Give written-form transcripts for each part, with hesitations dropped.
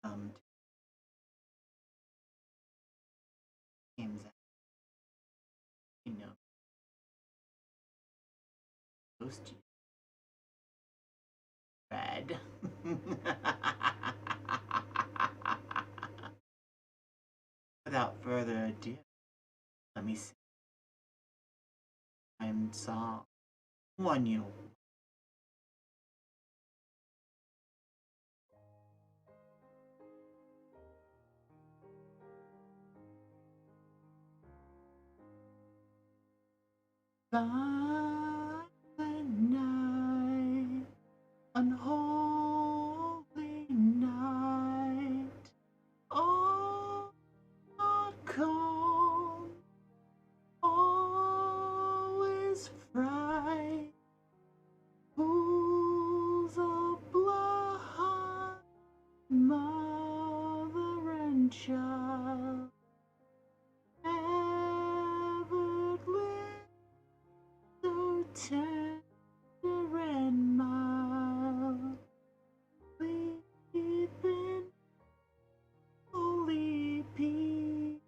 some games that you know close to red. Without further ado, let me sing my song. One Yule. Silent night, unholy night, all not calm, always fright, pools of blood, mother and child, ever lived so tender and mild, sleep in holy peace,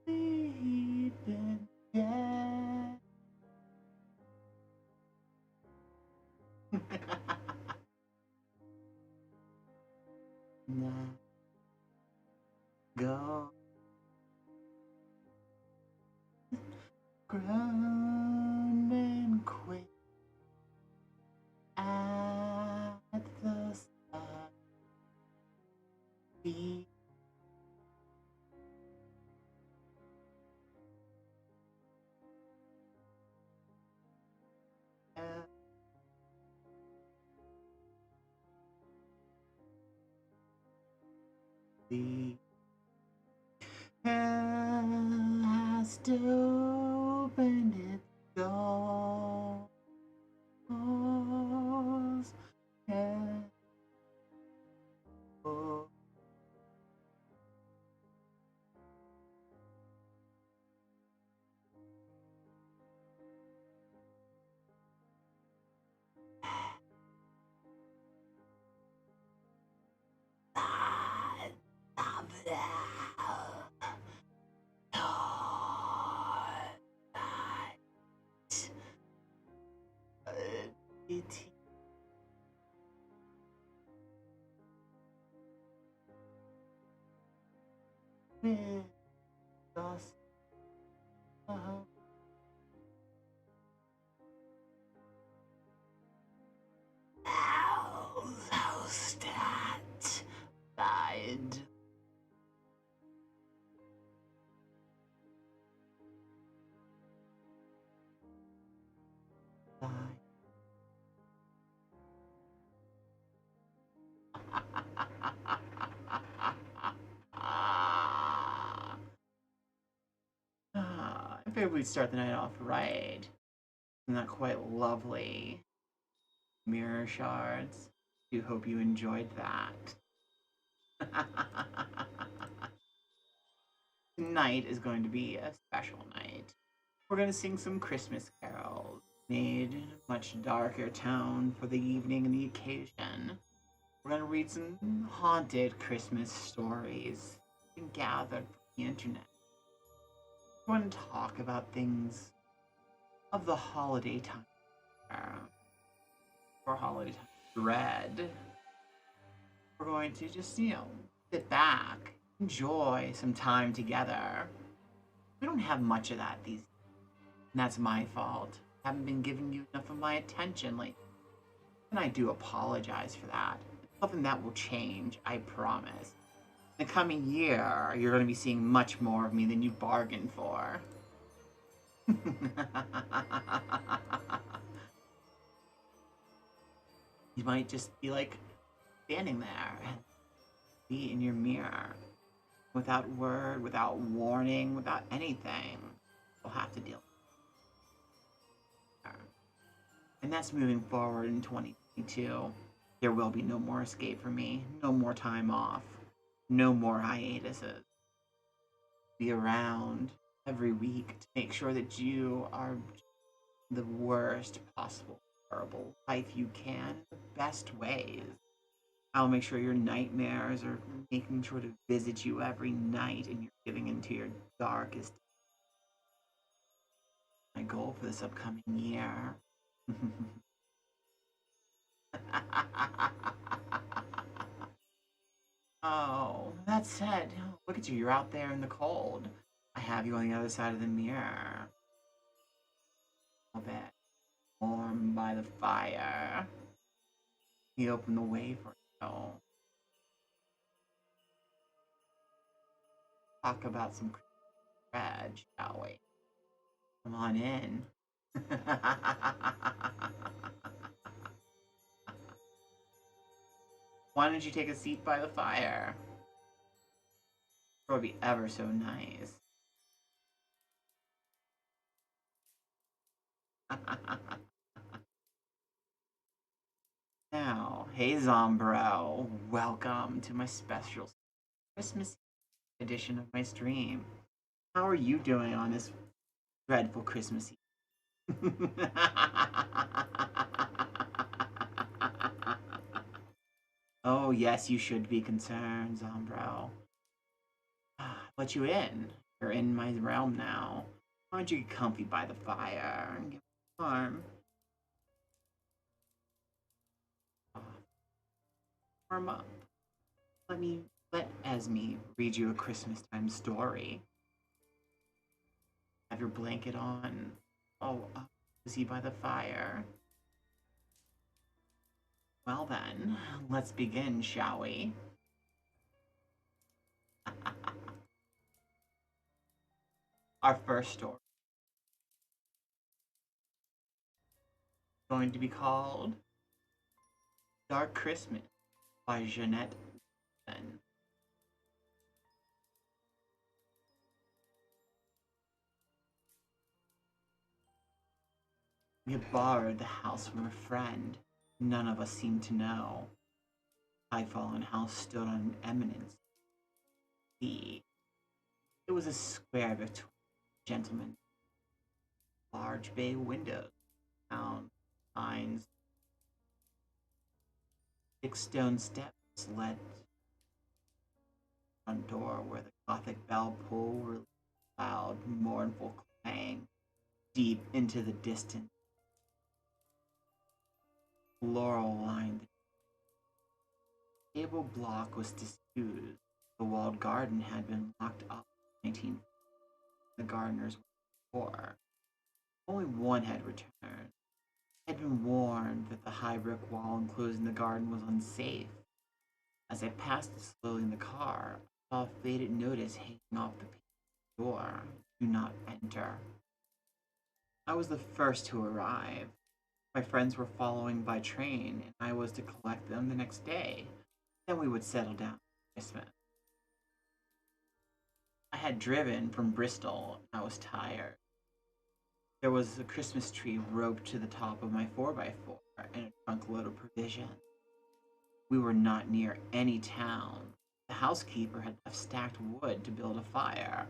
sleep in death. Now go ground and quake at the sky. Be the hell has to open its doors. Hell, it with us. How's that? Died. I figured we'd start the night off right. Isn't that quite lovely? Mirror shards. Do hope you enjoyed that. Tonight is going to be a special night. We're going to sing some Christmas carols, made a much darker tone for the evening and the occasion. We're going to read some haunted Christmas stories gathered from the internet. We're going to talk about things of the holiday time, or holiday time dread. We're going to just, sit back, enjoy some time together. We don't have much of that these days, and that's my fault. I haven't been giving you enough of my attention lately, and I do apologize for that. It's something that will change, I promise. In the coming year, you're going to be seeing much more of me than you bargained for. You might just be like standing there and be in your mirror without word, without warning, without anything. You'll have to deal with it. And that's moving forward in 2022. There will be no more escape for me, no more time off, no more hiatuses. Be around every week to make sure that you are the worst possible horrible life you can in the best ways. I'll make sure your nightmares are making sure to visit you every night and you're giving into your darkest. My goal for this upcoming year. Oh, that said, look at you. You're out there in the cold. I have you on the other side of the mirror. A bit warm by the fire. You open the way for you. Talk about some bread, shall we? Come on in. Why don't you take a seat by the fire? It would be ever so nice. Now, hey Zombro, welcome to my special Christmas edition of my stream. How are you doing on this dreadful Christmas Eve? Oh, yes, you should be concerned, Zombro. Let you in. You're in my realm now. Why don't you get comfy by the fire and get warm? Warm up. Let Esme read you a Christmas time story. Have your blanket on. Oh, cozy by the fire. Well then, let's begin, shall we? Our first story is going to be called Dark Christmas by Jeanette. We had borrowed the house from a friend none of us seemed to know. High fallen house stood on an eminence. It was a square Victorian gentleman, large bay windows, round signs, 6 stone steps led to the front door where the Gothic bell pull released loud, mournful clang deep into the distance. Laurel lined the table block was disused. The walled garden had been locked up in 1940. The gardeners were poor. Only one had returned. I had been warned that the high brick wall enclosing the garden was unsafe. As I passed slowly in the car, I saw a faded notice hanging off the door. Do not enter. I was the first to arrive. My friends were following by train, and I was to collect them the next day. Then we would settle down for Christmas. I had driven from Bristol, and I was tired. There was a Christmas tree roped to the top of my 4x4 and a trunk load of provisions. We were not near any town. The housekeeper had left stacked wood to build a fire.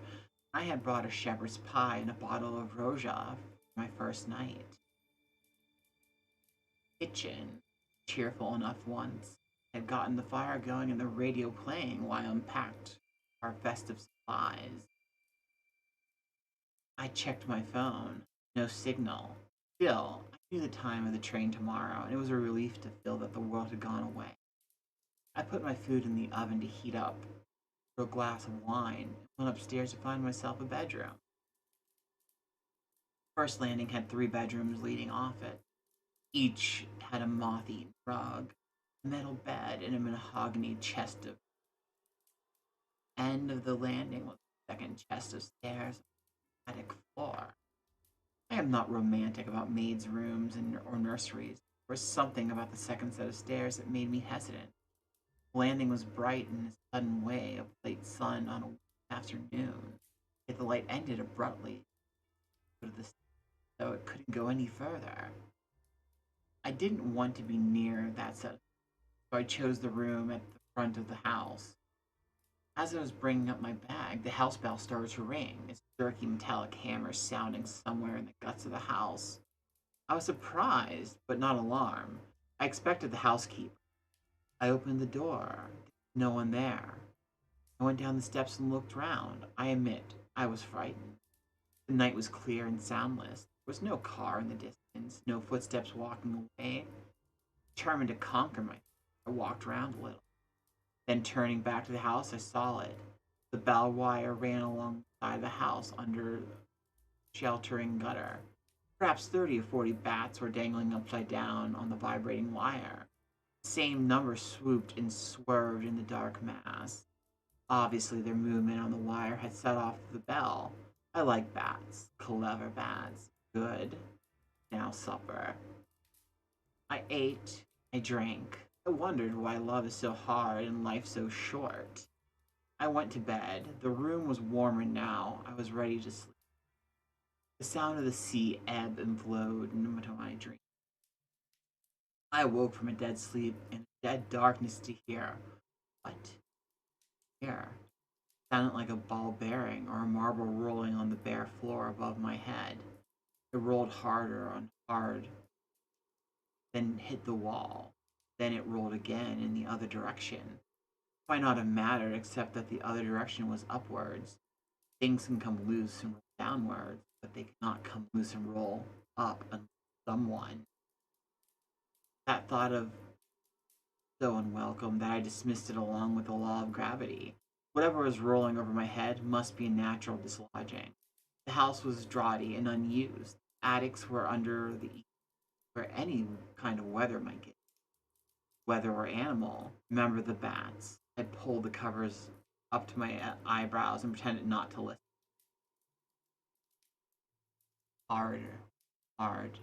I had brought a shepherd's pie and a bottle of Rosja for my first night. Kitchen, cheerful enough once, had gotten the fire going and the radio playing while I unpacked our festive supplies. I checked my phone. No signal. Still, I knew the time of the train tomorrow, and it was a relief to feel that the world had gone away. I put my food in the oven to heat up, threw a glass of wine, and went upstairs to find myself a bedroom. First landing had 3 bedrooms leading off it. Each had a moth-eaten rug, a metal bed, and a mahogany chest of end of the landing was a second chest of stairs on the attic floor. I am not romantic about maids' rooms or nurseries. There was something about the second set of stairs that made me hesitant. The landing was bright in a sudden way of late sun on a afternoon, yet the light ended abruptly, so it couldn't go any further. I didn't want to be near that set, so I chose the room at the front of the house. As I was bringing up my bag, the house bell started to ring, its jerky metallic hammer sounding somewhere in the guts of the house. I was surprised, but not alarmed. I expected the housekeeper. I opened the door. No one there. I went down the steps and looked round. I admit, I was frightened. The night was clear and soundless. There was no car in the distance, no footsteps walking away. Determined to conquer my fear, I walked around a little. Then turning back to the house, I saw it. The bell wire ran alongside the house under sheltering gutter. Perhaps 30 or 40 bats were dangling upside down on the vibrating wire. The same number swooped and swerved in the dark mass. Obviously, their movement on the wire had set off the bell. I like bats. Clever bats. Good. Now supper. I ate. I drank. I wondered why love is so hard and life so short. I went to bed. The room was warmer now. I was ready to sleep. The sound of the sea ebbed and flowed into my dream. I awoke from a dead sleep in a dead darkness to hear. What? Hear? Sounded like a ball bearing or a marble rolling on the bare floor above my head. It rolled harder and hard, then hit the wall. Then it rolled again in the other direction. It might not have mattered except that the other direction was upwards. Things can come loose and roll downwards, but they cannot come loose and roll up unless someone. That thought of so unwelcome that I dismissed it along with the law of gravity. Whatever was rolling over my head must be a natural dislodging. The house was draughty and unused. Attics were under the eaves where any kind of weather might get. Weather or animal. Remember the bats. I pulled the covers up to my eyebrows and pretended not to listen. Hard, hard,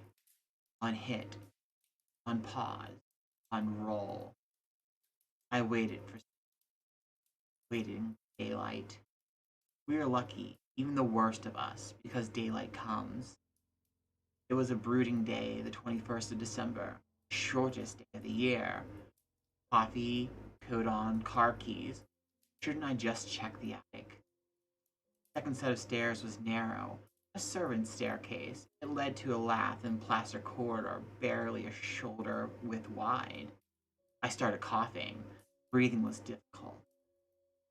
on hit, on pause, on roll. I waited for waiting daylight. We are lucky, even the worst of us, because daylight comes. It was a brooding day, the 21st of December, shortest day of the year. Coffee, coat on, car keys. Shouldn't I just check the attic? The second set of stairs was narrow, a servant's staircase. It led to a lath and plaster corridor barely a shoulder width wide. I started coughing. Breathing was difficult.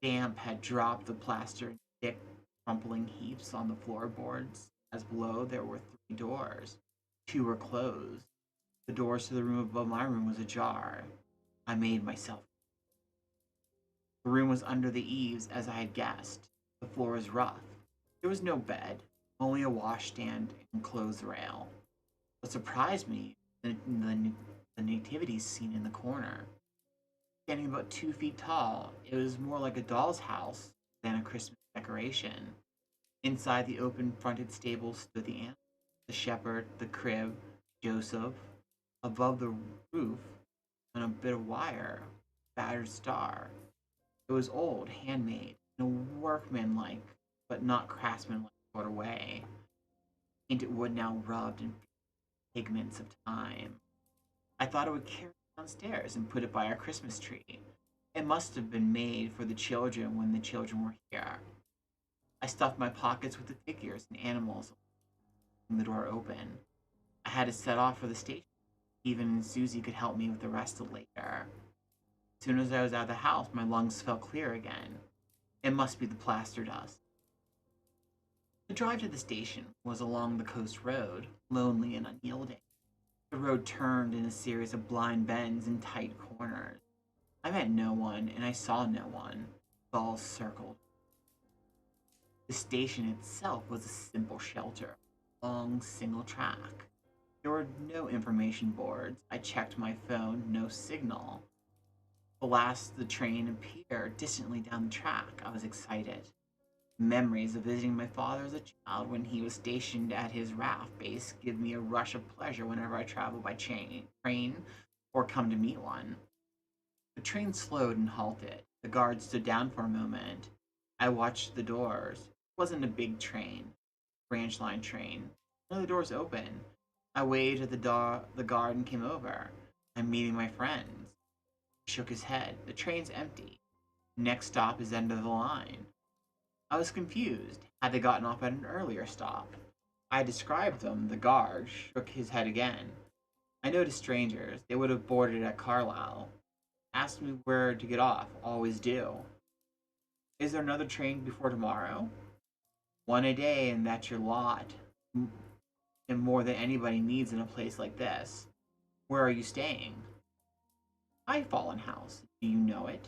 Damp had dropped the plaster in thick, crumpling heaps on the floorboards, as below there were three doors. Two were closed. The doors to the room above my room was ajar. I made myself. The room was under the eaves, as I had guessed. The floor was rough. There was no bed, only a washstand and clothes rail. What surprised me was the nativity scene in the corner. Standing about 2 feet tall, it was more like a doll's house than a Christmas decoration. Inside the open fronted stable stood the animals, the shepherd, the crib, Joseph. Above the roof, on a bit of wire, a battered star. It was old, handmade, in a workmanlike, but not craftsmanlike sort of way. Painted wood now rubbed in pigments of time. I thought I would carry it downstairs and put it by our Christmas tree. It must have been made for the children when the children were here. I stuffed my pockets with the figures and animals, leaving the door open. I had to set off for the station. Even Susie could help me with the rest later. As soon as I was out of the house, my lungs felt clear again. It must be the plaster dust. The drive to the station was along the coast road, lonely and unyielding. The road turned in a series of blind bends and tight corners. I met no one, and I saw no one. Balls circled. The station itself was a simple shelter, long single track. There were no information boards. I checked my phone, no signal. Alas, the train appeared distantly down the track. I was excited. Memories of visiting my father as a child when he was stationed at his RAF base give me a rush of pleasure whenever I travel by train or come to meet one. The train slowed and halted. The guard stood down for a moment. I watched the doors. It wasn't a big train, branch line train. One of the doors opened. I waved at the guard and came over. I'm meeting my friends. He shook his head. The train's empty. Next stop is end of the line. I was confused. Had they gotten off at an earlier stop? I described them. The guard shook his head again. I noticed strangers. They would have boarded at Carlisle. Asked me where to get off. Always do. Is there another train before tomorrow? One a day, and that's your lot. And more than anybody needs in a place like this. Where are you staying? High Fallen House. Do you know it?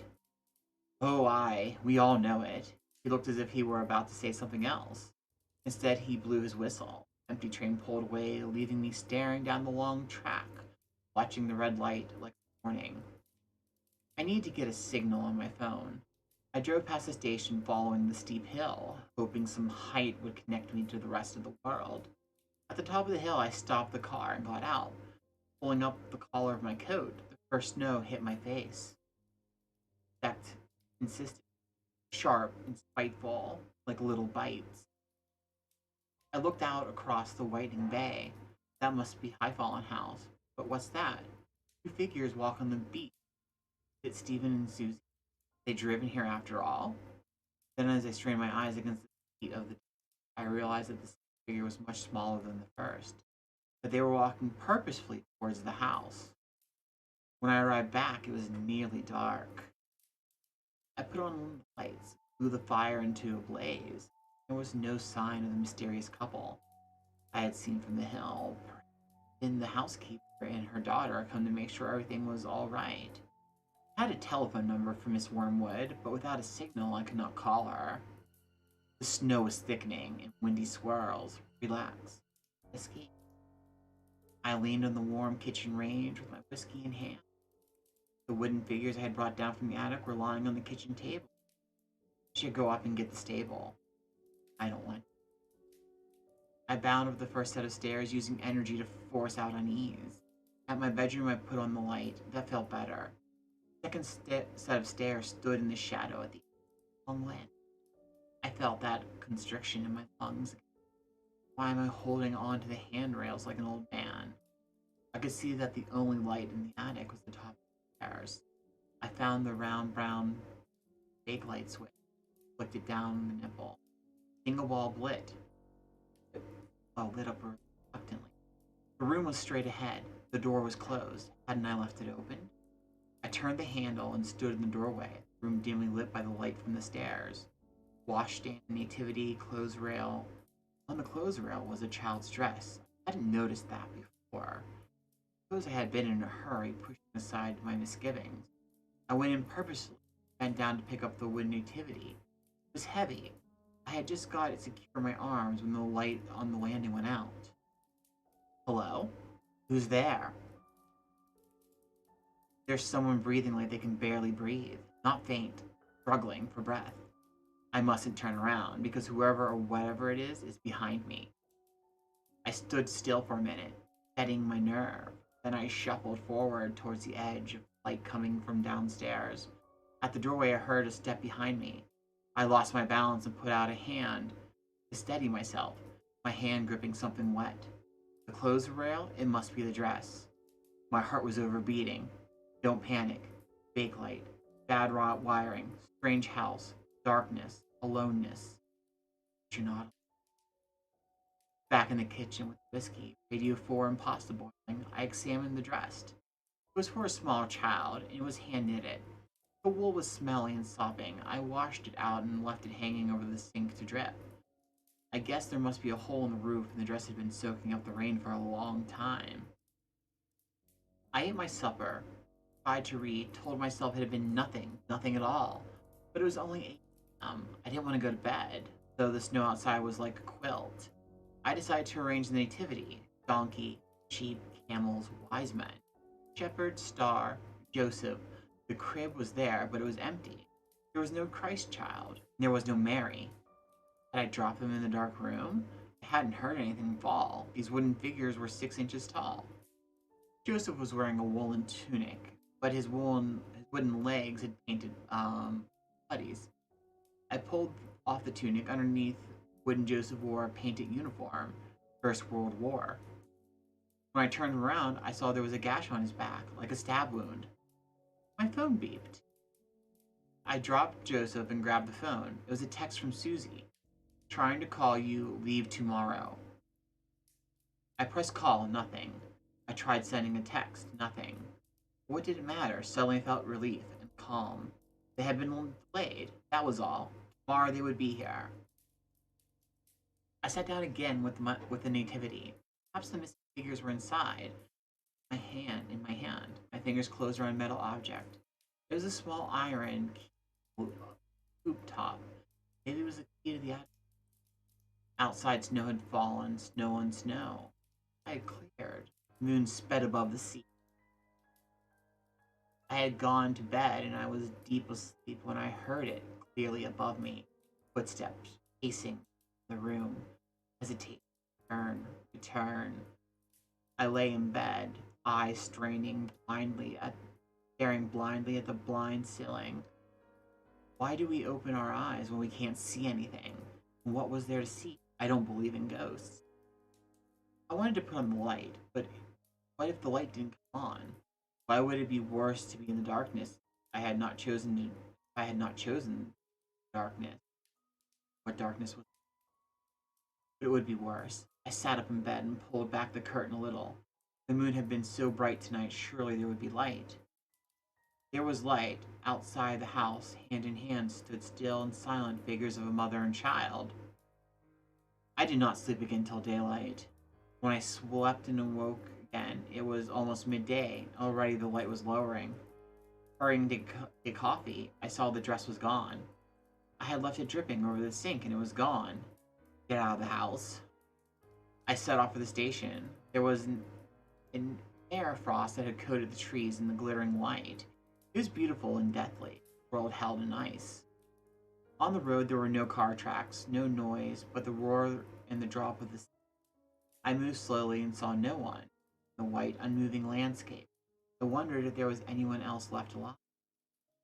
Oh, aye, we all know it. He looked as if he were about to say something else. Instead, he blew his whistle. Empty train pulled away, leaving me staring down the long track, watching the red light like a warning. I needed to get a signal on my phone. I drove past the station following the steep hill, hoping some height would connect me to the rest of the world. At the top of the hill, I stopped the car and got out. Pulling up the collar of my coat, the first snow hit my face. That insisted, sharp and spiteful, like little bites. I looked out across the whitening bay. That must be High Fallen House. But what's that? Two figures walk on the beach. It's Stephen and Susie. They driven here after all? Then as I strained my eyes against the heat of the day, I realized that the figure was much smaller than the first. But they were walking purposefully towards the house. When I arrived back, it was nearly dark. I put on the lights, blew the fire into a blaze. There was no sign of the mysterious couple I had seen from the hill. Then the housekeeper and her daughter had come to make sure everything was all right. I had a telephone number for Miss Wormwood, but without a signal I could not call her. The snow was thickening and windy swirls. Relax. Escape. I leaned on the warm kitchen range with my whiskey in hand. The wooden figures I had brought down from the attic were lying on the kitchen table. I should go up and get the stable. I don't want to. I bounded up the first set of stairs, using energy to force out unease. At my bedroom, I put on the light. That felt better. The second set of stairs stood in the shadow at the long land. I felt that constriction in my lungs. Why am I holding on to the handrails like an old man? I could see that the only light in the attic was the top of the stairs. I found the round brown bake light switch, flicked it down the nipple. Single bulb lit. Lit up reluctantly. The room was straight ahead. The door was closed. Hadn't I left it open? I turned the handle and stood in the doorway, the room dimly lit by the light from the stairs. Washstand, nativity, clothes rail. On the clothes rail was a child's dress. I hadn't noticed that before. I suppose I had been in a hurry, pushing aside my misgivings. I went in purposely, bent down to pick up the wooden nativity. It was heavy. I had just got it secure in my arms when the light on the landing went out. Hello? Who's there? There's someone breathing like they can barely breathe. Not faint, struggling for breath. I mustn't turn around, because whoever or whatever it is behind me. I stood still for a minute, steadying my nerve. Then I shuffled forward towards the edge of light coming from downstairs. At the doorway, I heard a step behind me. I lost my balance and put out a hand to steady myself, my hand gripping something wet. The clothes rail? It must be the dress. My heart was overbeating. Don't panic. Bakelite. Bad rot wiring. Strange house. Darkness. Aloneness. But you're not. Back in the kitchen with whiskey, Radio 4 and pasta boiling, I examined the dress. It was for a small child, and it was hand-knitted. The wool was smelly and sopping. I washed it out and left it hanging over the sink to drip. I guess there must be a hole in the roof, and the dress had been soaking up the rain for a long time. I ate my supper, tried to read, told myself it had been nothing, nothing at all. But it was only 8 p.m. I didn't want to go to bed, though the snow outside was like a quilt. I decided to arrange the nativity: donkey, sheep, camels, wise men, shepherd, star, Joseph. The crib was there, but it was empty. There was no Christ child. There was no Mary. Had I dropped them in the dark room? I hadn't heard anything fall. These wooden figures were 6 inches tall. Joseph was wearing a woolen tunic, but his wooden legs had painted putties. I pulled off the tunic. Underneath, wooden Joseph wore a painted uniform. First World War. When I turned around, I saw there was a gash on his back, like a stab wound. My phone beeped. I dropped Joseph and grabbed the phone. It was a text from Susie. Trying to call you, leave tomorrow. I pressed call, nothing. I tried sending a text, nothing. What did it matter? Suddenly I felt relief and calm. They had been delayed, that was all. Tomorrow they would be here. I sat down again with the nativity. Perhaps the missing figures were inside. In my hand. My fingers closed around a metal object. It was a small iron hoop top. Maybe it was the key to the attic. Outside snow had fallen, snow on snow. I had cleared. The moon sped above the sea. I had gone to bed and I was deep asleep when I heard it clearly above me. Footsteps pacing the room, hesitating, return. I lay in bed, eyes staring blindly at the blind ceiling. Why do we open our eyes when we can't see anything? And what was there to see? I don't believe in ghosts. I wanted to put on the light, but what if the light didn't come on? Why would it be worse to be in the darkness? I had not chosen darkness. What darkness was? But it would be worse. I sat up in bed and pulled back the curtain a little. The moon had been so bright tonight, surely there would be light. There was light. Outside the house, hand in hand, stood still and silent figures of a mother and child. I did not sleep again till daylight. When I slept and awoke again, it was almost midday. Already the light was lowering. Hurrying to get coffee, I saw the dress was gone. I had left it dripping over the sink and it was gone. Get out of the house. I set off for the station. There was an air frost that had coated the trees in the glittering light. It was beautiful and deathly. The world held in ice. On the road there were no car tracks, no noise, but the roar and the drop of the sea. I moved slowly and saw no one. The white, unmoving landscape. I wondered if there was anyone else left alive.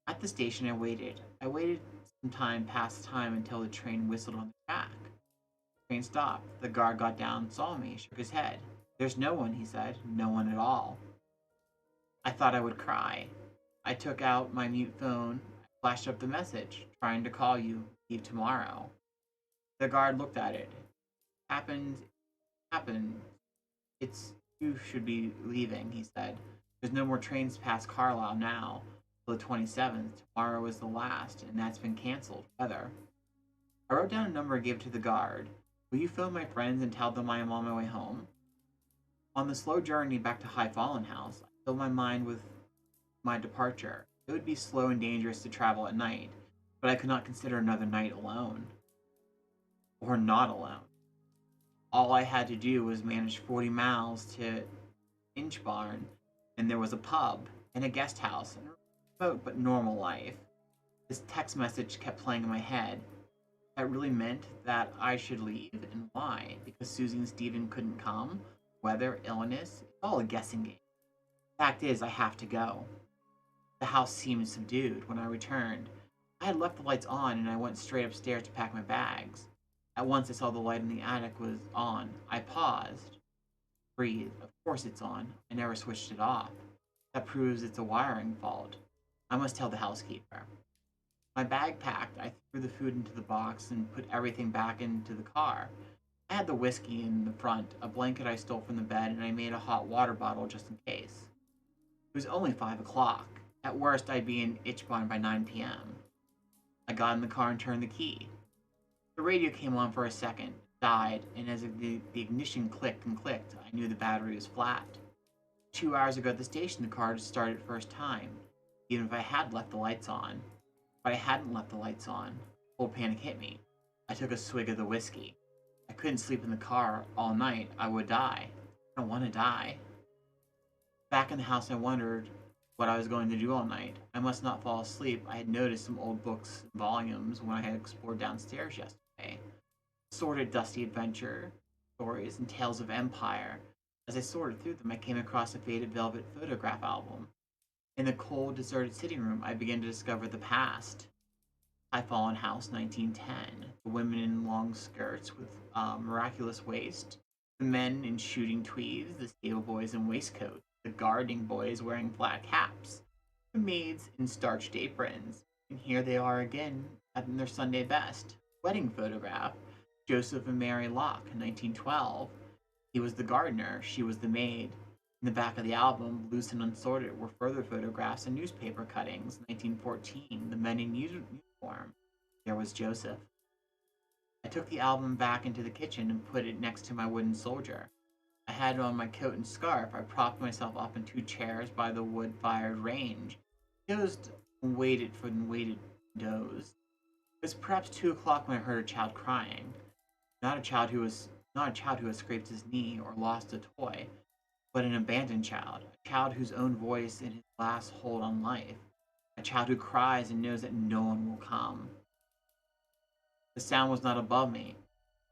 At the station I waited. I waited some time past time until the train whistled on the track. The train stopped. The guard got down, saw me, shook his head. There's no one, he said. No one at all. I thought I would cry. I took out my mute phone, flashed up the message, trying to call you, leave tomorrow. The guard looked at it. Happened. It's you should be leaving, he said. There's no more trains past Carlisle now. Till the 27th. Tomorrow is the last, and that's been cancelled. Weather. I wrote down a number and gave it to the guard. Will you phone my friends and tell them I am on my way home? On the slow journey back to High Fallen House, I filled my mind with my departure. It would be slow and dangerous to travel at night, but I could not consider another night alone. Or not alone. All I had to do was manage 40 miles to Inchbarn, and there was a pub and a guest house and a remote but normal life. This text message kept playing in my head. That really meant that I should leave, and why? Because Susie and Stephen couldn't come? Weather, illness, it's all a guessing game. Fact is, I have to go. The house seemed subdued when I returned. I had left the lights on and I went straight upstairs to pack my bags. At once I saw the light in the attic was on. I paused. Breathed. Of course it's on. I never switched it off. That proves it's a wiring fault. I must tell the housekeeper. My bag packed, I threw the food into the box and put everything back into the car. I had the whiskey in the front, a blanket I stole from the bed, and I made a hot water bottle just in case. It was only 5 o'clock. At worst, I'd be in Itchbine by 9 p.m. I got in the car and turned the key. The radio came on for a second, died, and as the ignition clicked and clicked, I knew the battery was flat. 2 hours ago at the station, the car had started first time, even if I had left the lights on. But I hadn't left the lights on. Full panic hit me. I took a swig of the whiskey. I couldn't sleep in the car all night. I would die. I don't want to die. Back in the house, I wondered what I was going to do all night. I must not fall asleep. I had noticed some old books and volumes when I had explored downstairs yesterday. Sorted dusty adventure stories and tales of empire. As I sorted through them, I came across a faded velvet photograph album. In the cold, deserted sitting room, I began to discover the past. High Fallen House, 1910. The women in long skirts with miraculous waist. The men in shooting tweeds. The stable boys in waistcoats. The guarding boys wearing flat caps. The maids in starched aprons. And here they are again at their Sunday best. Wedding photograph. Joseph and Mary Locke, 1912. He was the gardener, she was the maid. In the back of the album, loose and unsorted, were further photographs and newspaper cuttings. 1914, the men in uniform. There was Joseph. I took the album back into the kitchen and put it next to my wooden soldier. I had on my coat and scarf. I propped myself up in two chairs by the wood-fired range. Dozed and dozed. It was perhaps 2 o'clock when I heard a child crying. Not a child who has scraped his knee or lost a toy, but an abandoned child, a child whose own voice in his last hold on life, a child who cries and knows that no one will come. The sound was not above me.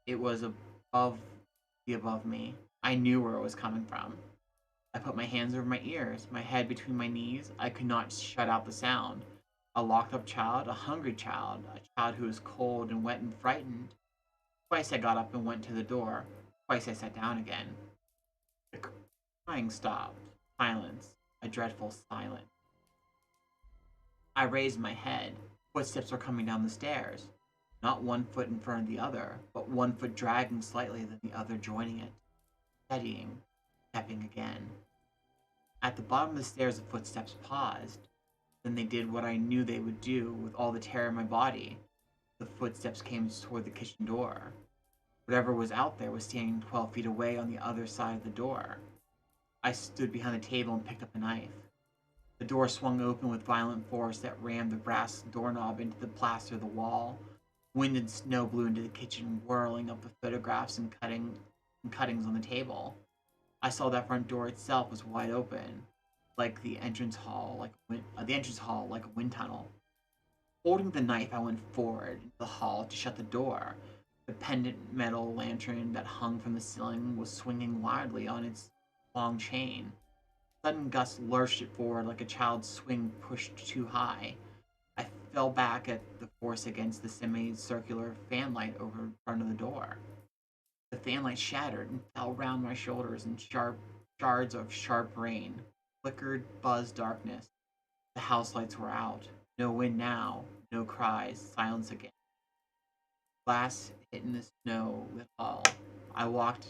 It was above me. I knew where it was coming from. I put my hands over my ears, my head between my knees. I could not shut out the sound. A locked up child, a hungry child, a child who was cold and wet and frightened. Twice I got up and went to the door. Twice I sat down again. The crying stopped. Silence. A dreadful silence. I raised my head. Footsteps were coming down the stairs. Not one foot in front of the other, but one foot dragging slightly, then the other joining it. Steadying. Stepping again. At the bottom of the stairs, the footsteps paused. Then they did what I knew they would do with all the terror in my body. The footsteps came toward the kitchen door. Whatever was out there was standing 12 feet away on the other side of the door. I stood behind the table and picked up a knife. The door swung open with violent force that rammed the brass doorknob into the plaster of the wall. Wind and snow blew into the kitchen, whirling up the photographs and cuttings on the table. I saw that front door itself was wide open, like the entrance hall, like a wind tunnel. Holding the knife, I went forward into the hall to shut the door. The pendant metal lantern that hung from the ceiling was swinging wildly on its long chain. A sudden gust lurched it forward like a child's swing pushed too high. I fell back at the force against the semicircular fanlight over in front of the door. The fanlight shattered and fell round my shoulders in shards of sharp rain. Flickered, buzzed darkness. The house lights were out. No wind now. No cries. Silence again. Glass hit in the snow lit all. I walked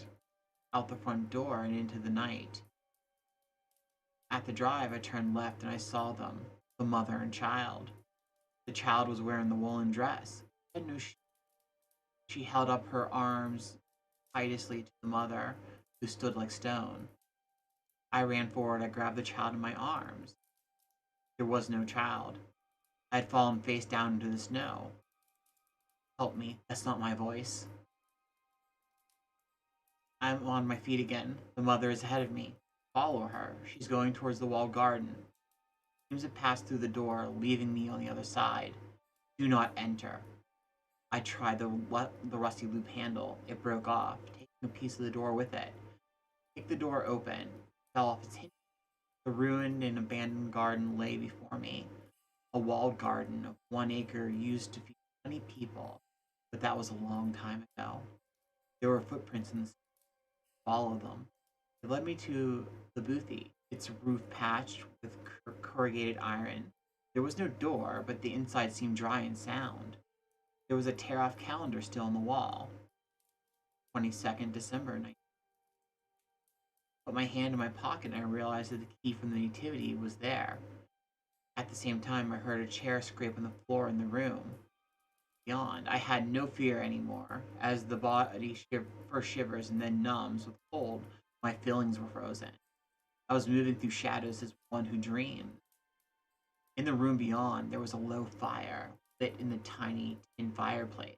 out the front door and into the night. At the drive, I turned left and I saw them, the mother and child. The child was wearing the woolen dress. I had no She held up her arms piteously to the mother, who stood like stone. I ran forward. I grabbed the child in my arms. There was no child. I had fallen face down into the snow. Help me. That's not my voice. I'm on my feet again. The mother is ahead of me. Follow her. She's going towards the walled garden. Seems to pass through the door, leaving me on the other side. Do not enter. I tried the rusty loop handle. It broke off, taking a piece of the door with it. Kicked the door open. Fell off its hinges. The ruined and abandoned garden lay before me. A walled garden of 1 acre used to feed 20 people, but that was a long time ago. There were footprints in the snow. Follow them. It led me to the boothie, its roof patched with corrugated iron. There was no door, but the inside seemed dry and sound. There was a tear-off calendar still on the wall. 22nd December. Put my hand in my pocket and I realized that the key from the nativity was there. At the same time, I heard a chair scrape on the floor in the room. Beyond, I had no fear anymore. As the body first shivers and then numbs with cold, my feelings were frozen. I was moving through shadows as one who dreamed. In the room beyond, there was a low fire, lit in the tiny tin fireplace.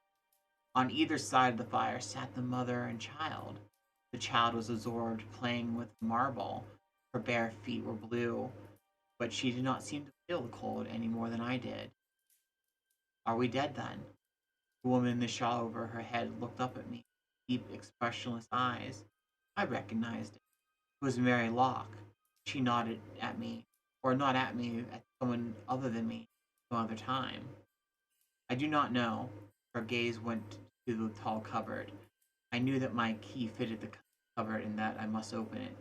On either side of the fire sat the mother and child. The child was absorbed playing with marble. Her bare feet were blue, but she did not seem to feel the cold any more than I did. Are we dead then? The woman in the shawl over her head looked up at me, deep, expressionless eyes. I recognized it. It was Mary Locke. She nodded at me, or not at me, at someone other than me, some other time. I do not know. Her gaze went to the tall cupboard. I knew that my key fitted the cupboard and that I must open it.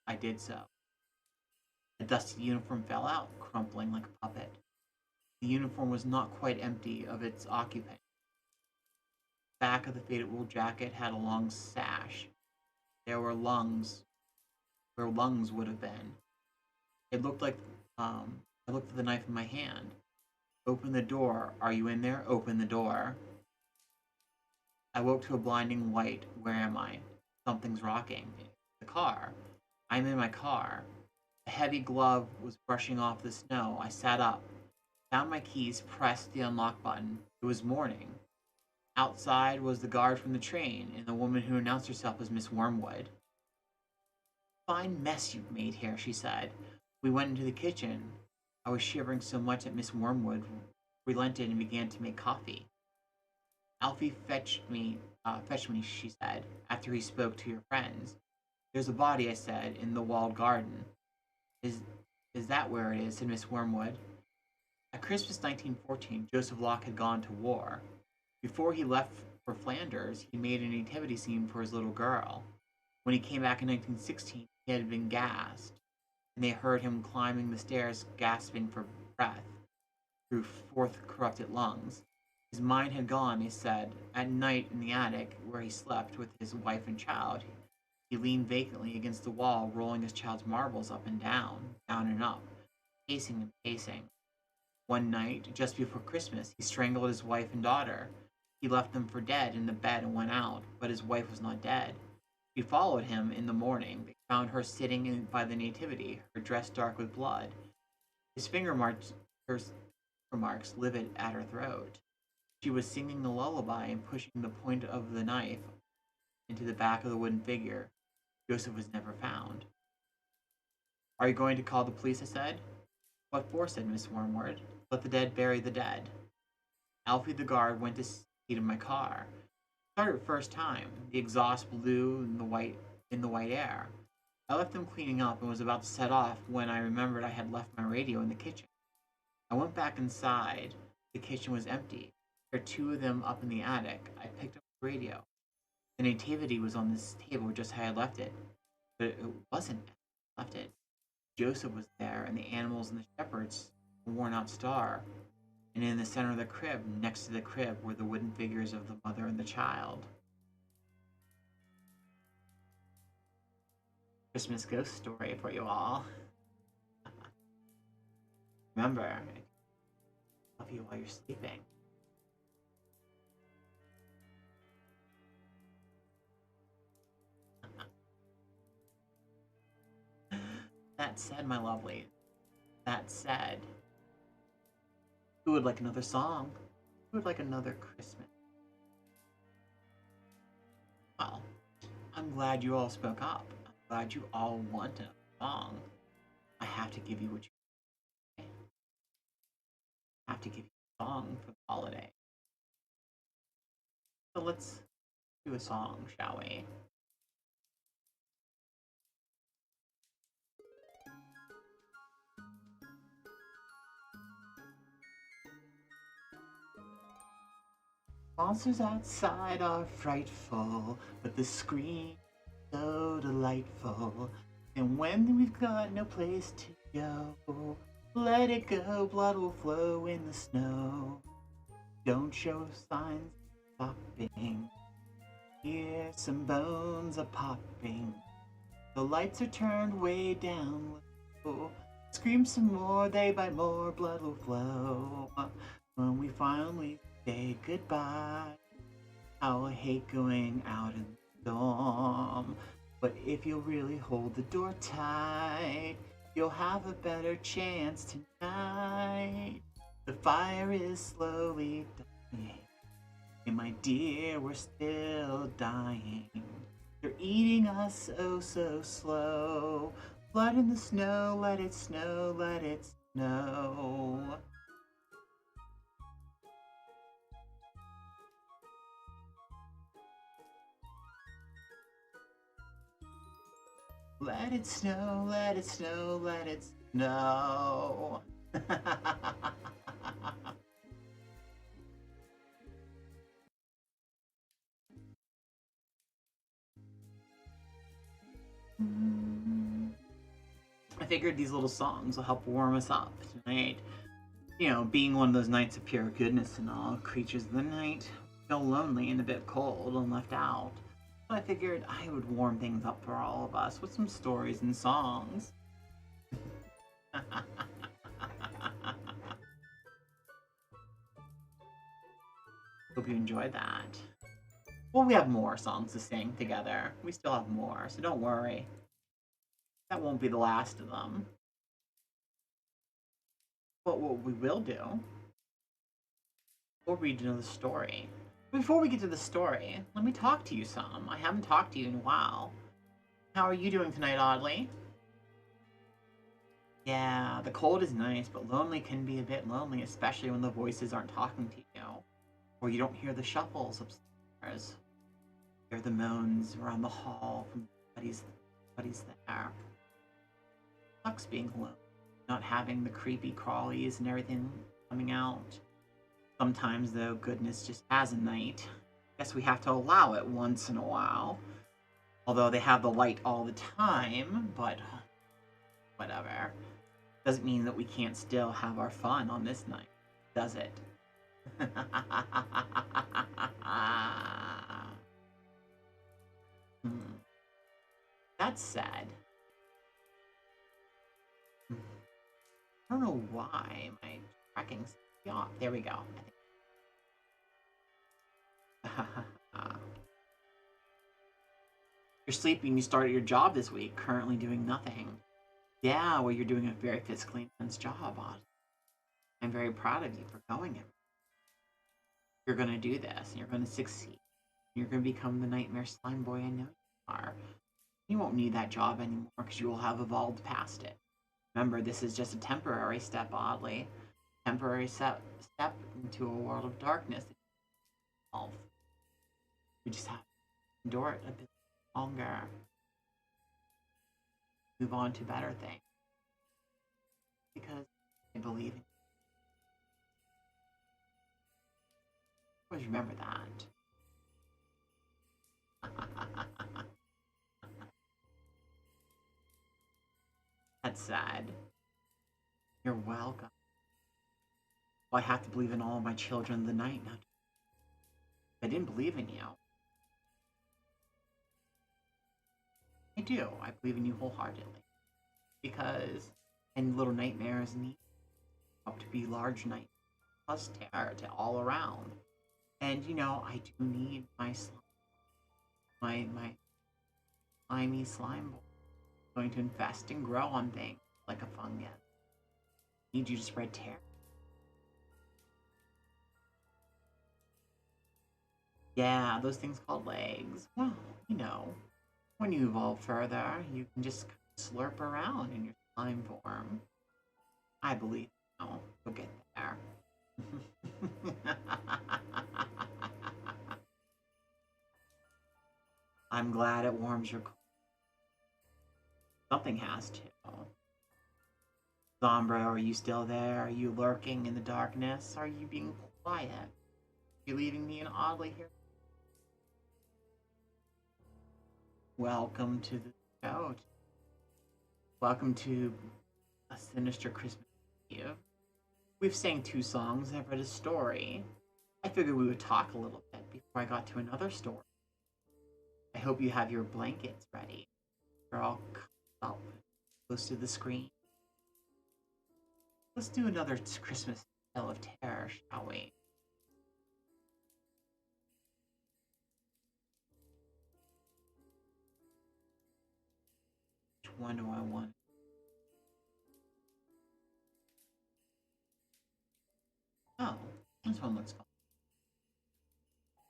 I did so. The dusty uniform fell out, crumpling like a puppet. The uniform was not quite empty of its occupant. The back of the faded wool jacket had a long sash. There were lungs where lungs would have been. It looked like I looked at the knife in my hand. Open the door. Are you in there? Open the door. I woke to a blinding light. Where am I? Something's rocking. The car. I'm in my car. A heavy glove was brushing off the snow. I sat up, found my keys, pressed the unlock button. It was morning. Outside was the guard from the train and the woman who announced herself as Miss Wormwood. Fine mess you've made here, she said. We went into the kitchen. I was shivering so much that Miss Wormwood relented and began to make coffee. Alfie fetch me, she said, after he spoke to your friends. There's a body, I said, in the walled garden. Is is that where it is? Said Miss Wormwood. At Christmas 1914, Joseph Locke had gone to war. Before he left for Flanders, he made a nativity scene for his little girl. When he came back in 1916, he had been gassed, and they heard him climbing the stairs, gasping for breath through fourth corrupted lungs. His mind had gone, they said. At night in the attic, where he slept with his wife and child, he leaned vacantly against the wall, rolling his child's marbles up and down and up, pacing and pacing. One night, just before Christmas, he strangled his wife and daughter. He left them for dead in the bed and went out, but his wife was not dead. We followed him in the morning. They found her sitting by the nativity, her dress dark with blood, his her finger marks livid at her throat. She was singing a lullaby and pushing the point of the knife into the back of the wooden figure. Joseph was never found. Are you going to call the police? I said. What for? Said Miss Wormwood. Let the dead bury the dead. Alfie the guard went to seat in my car. Started first time. The exhaust blew in the white air. I left them cleaning up and was about to set off when I remembered I had left my radio in the kitchen. I went back inside. The kitchen was empty. There were two of them up in the attic. I picked up the radio. The nativity was on this table just how I had left it. But it wasn't how I left it. Joseph was there, and the animals and the shepherds, a worn out star. And in the center of the crib, next to the crib, were the wooden figures of the mother and the child. Christmas ghost story for you all. Remember, I love you while you're sleeping. That said, my lovely, that said, who would like another song? Who would like another Christmas? Well, I'm glad you all spoke up. I'm glad you all want a song. I have to give you what you want. I have to give you a song for the holiday. So let's do a song, shall we? Monsters outside are frightful, but the scream so delightful. And when we've got no place to go, let it go, blood will flow in the snow. Don't show signs of stopping, hear some bones are popping. The lights are turned way down low. Scream some more, they bite more, blood will flow. When we finally say goodbye, I'll hate going out in the storm. But if you'll really hold the door tight, you'll have a better chance tonight. The fire is slowly dying, and my dear, we're still dying. They're eating us oh so slow. Blood in the snow, let it snow, let it snow. Let it snow, let it snow, let it snow. I figured these little songs will help warm us up tonight. You know, being one of those nights of pure goodness and all, creatures of the night feel lonely and a bit cold and left out. I figured I would warm things up for all of us with some stories and songs. Hope you enjoyed that. Well, we have more songs to sing together. We still have more, so don't worry. That won't be the last of them. But what we will do, we'll read another story. Before we get to the story, let me talk to you some. I haven't talked to you in a while. How are you doing tonight, Audley? Yeah, the cold is nice, but lonely can be a bit lonely, especially when the voices aren't talking to you. Or you don't hear the shuffles upstairs. You hear the moans around the hall from buddies there. Sucks being alone, not having the creepy crawlies and everything coming out. Sometimes, though, goodness just has a night. Guess we have to allow it once in a while. Although they have the light all the time, but whatever. Doesn't mean that we can't still have our fun on this night, does it? That said, I don't know why my tracking's off. There we go. You're sleeping, you started your job this week, currently doing nothing. Yeah, well, you're doing a very physically intense job, Oz. I'm very proud of you for going it. You're going to do this, and you're going to succeed. You're going to become the nightmare slime boy I know you are. You won't need that job anymore because you will have evolved past it. Remember, this is just a temporary step, oddly. Temporary step into a world of darkness. We just have to endure it a bit longer. Move on to better things. Because I believe in you. Always remember that. That's sad. You're welcome. Well, I have to believe in all of my children of the night now. I didn't believe in you. I do. I believe in you wholeheartedly. Because any little nightmares need up to be large nightmares. Plus terror to all around. And you know, I do need my slimy slime boy. Going to invest and grow on things like a fungus. I need you to spread terror. Yeah, those things called legs. Well, you know, when you evolve further, you can just slurp around in your slime form. I believe you'll get there. I'm glad it warms your cold. Something has to. Zombra, are you still there? Are you lurking in the darkness? Are you being quiet? Are you leaving me and Oddly here? Welcome to the show. Welcome to a Sinister Christmas Eve. We've sang 2 songs and I've read a story. I figured we would talk a little bit before I got to another story. I hope you have your blankets ready. They're all up close to the screen. Let's do another Christmas tale of terror, shall we? Which one do I want? Oh, this one looks fun.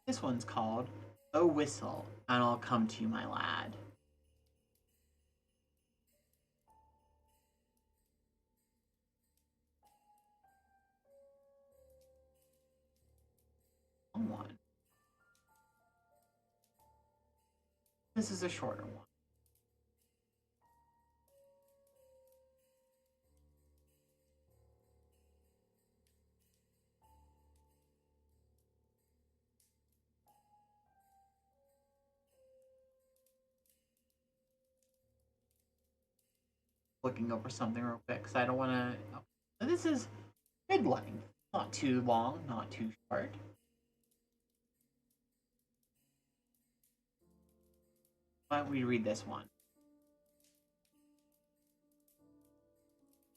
This one's called "Oh Whistle, and I'll Come to You, My Lad." One. This is a shorter one. Looking over something real quick because I don't want to. Oh. This is mid length, not too long, not too short. Why don't we read this one?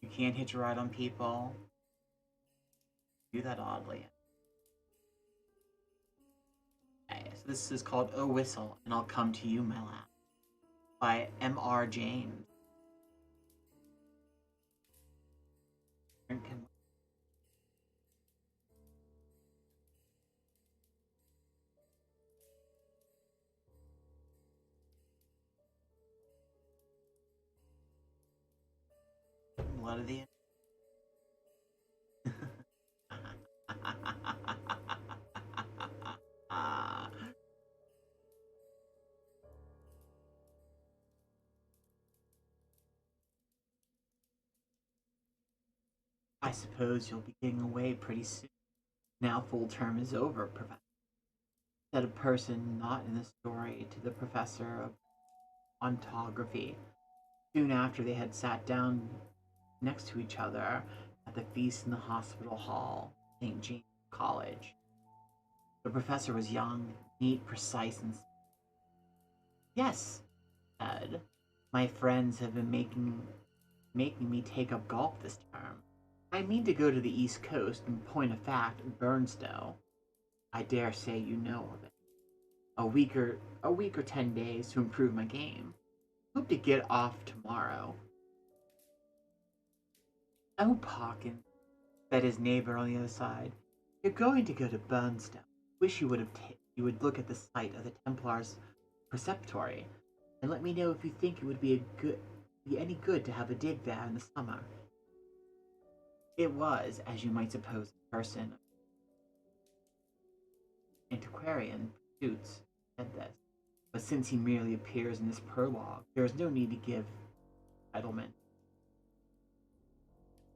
You can't hitch a ride on people. Do that oddly. Okay, so this is called "Oh Whistle, and I'll Come to You, My Lad" by M.R. James. Blood of the I suppose you'll be getting away pretty soon. Now full term is over, Professor. Said a person not in the story to the professor of ontography, soon after they had sat down next to each other at the feast in the hospital hall, St. James College. The professor was young, neat, precise, and yes, said, my friends have been making me take up golf this term. I mean to go to the East Coast, in point of fact, Burnstow. I dare say you know of it. A week or 10 days to improve my game. Hope to get off tomorrow. Oh, Parkin, said his neighbor on the other side. You're going to go to Burnstow. Wish you would look at the site of the Templars' preceptory, and let me know if you think it would be any good to have a dig there in the summer. It was, as you might suppose, a person of antiquarian pursuits said this, but since he merely appears in this prologue, there is no need to give entitlement.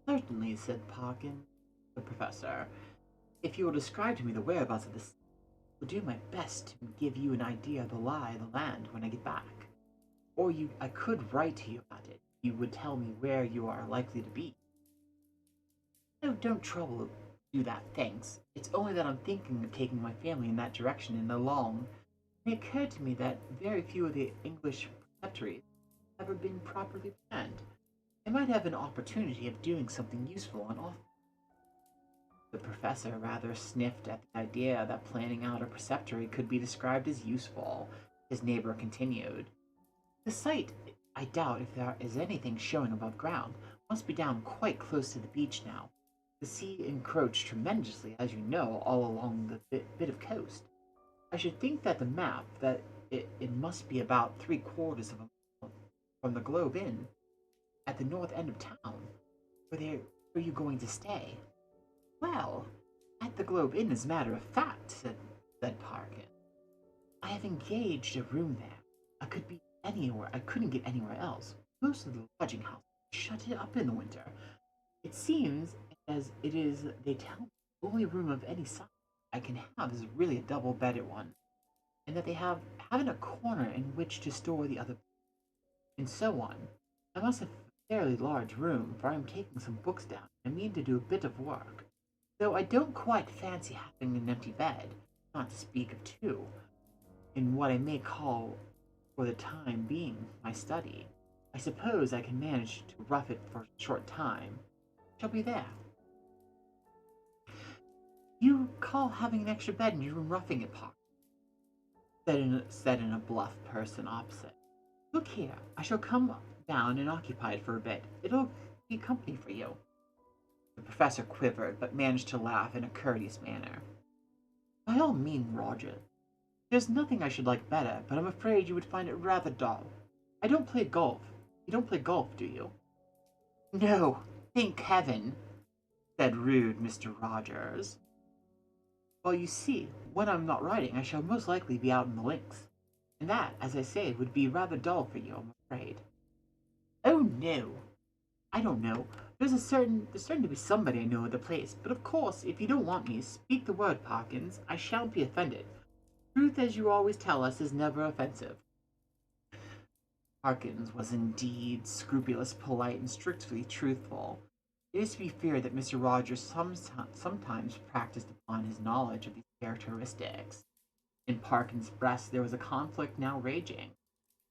Certainly, said Parkin, the professor. If you will describe to me the whereabouts of this, I will do my best to give you an idea of the lie of the land when I get back. I could write to you about it. You would tell me where you are likely to be. No, don't trouble to do that, thanks. It's only that I'm thinking of taking my family in that direction in the long. It occurred to me that very few of the English preceptories have ever been properly planned. I might have an opportunity of doing something useful on off. The professor rather sniffed at the idea that planning out a preceptory could be described as useful. His neighbor continued. The site, I doubt if there is anything showing above ground, must be down quite close to the beach now. The sea encroached tremendously, as you know, all along the bit of coast. I should think that the map that it must be about 3/4 of a mile from the Globe Inn at the north end of town. Where are you going to stay? Well, at the Globe Inn, as a matter of fact, said Parkin. I have engaged a room there. I could be anywhere. I couldn't get anywhere else. Most of the lodging houses shut it up in the winter. It seems as it is, they tell me, the only room of any size I can have is really a double-bedded one, and that they haven't a corner in which to store the other, and so on. I must have a fairly large room, for I am taking some books down, and I mean to do a bit of work. Though I don't quite fancy having an empty bed, not to speak of two, in what I may call, for the time being, my study. I suppose I can manage to rough it for a short time. Shall be there. You call having an extra bed in your room roughing it, Park? Said in a bluff person opposite. Look here, I shall come down and occupy it for a bit. It'll be company for you. The professor quivered, but managed to laugh in a courteous manner. By all means, Roger. There's nothing I should like better, but I'm afraid you would find it rather dull. I don't play golf. You don't play golf, do you? No, thank heaven, said rude Mr. Rogers. Well, you see, when I'm not riding, I shall most likely be out in the links. And that, as I say, would be rather dull for you, I'm afraid. Oh, no. I don't know. There's certain to be somebody I know at the place, but of course, if you don't want me, speak the word, Parkins. I shan't be offended. Truth, as you always tell us, is never offensive. Parkins was indeed scrupulous, polite, and strictly truthful. It is to be feared that Mr. Rogers sometimes practiced upon his knowledge of these characteristics. In Parkins' breast there was a conflict now raging.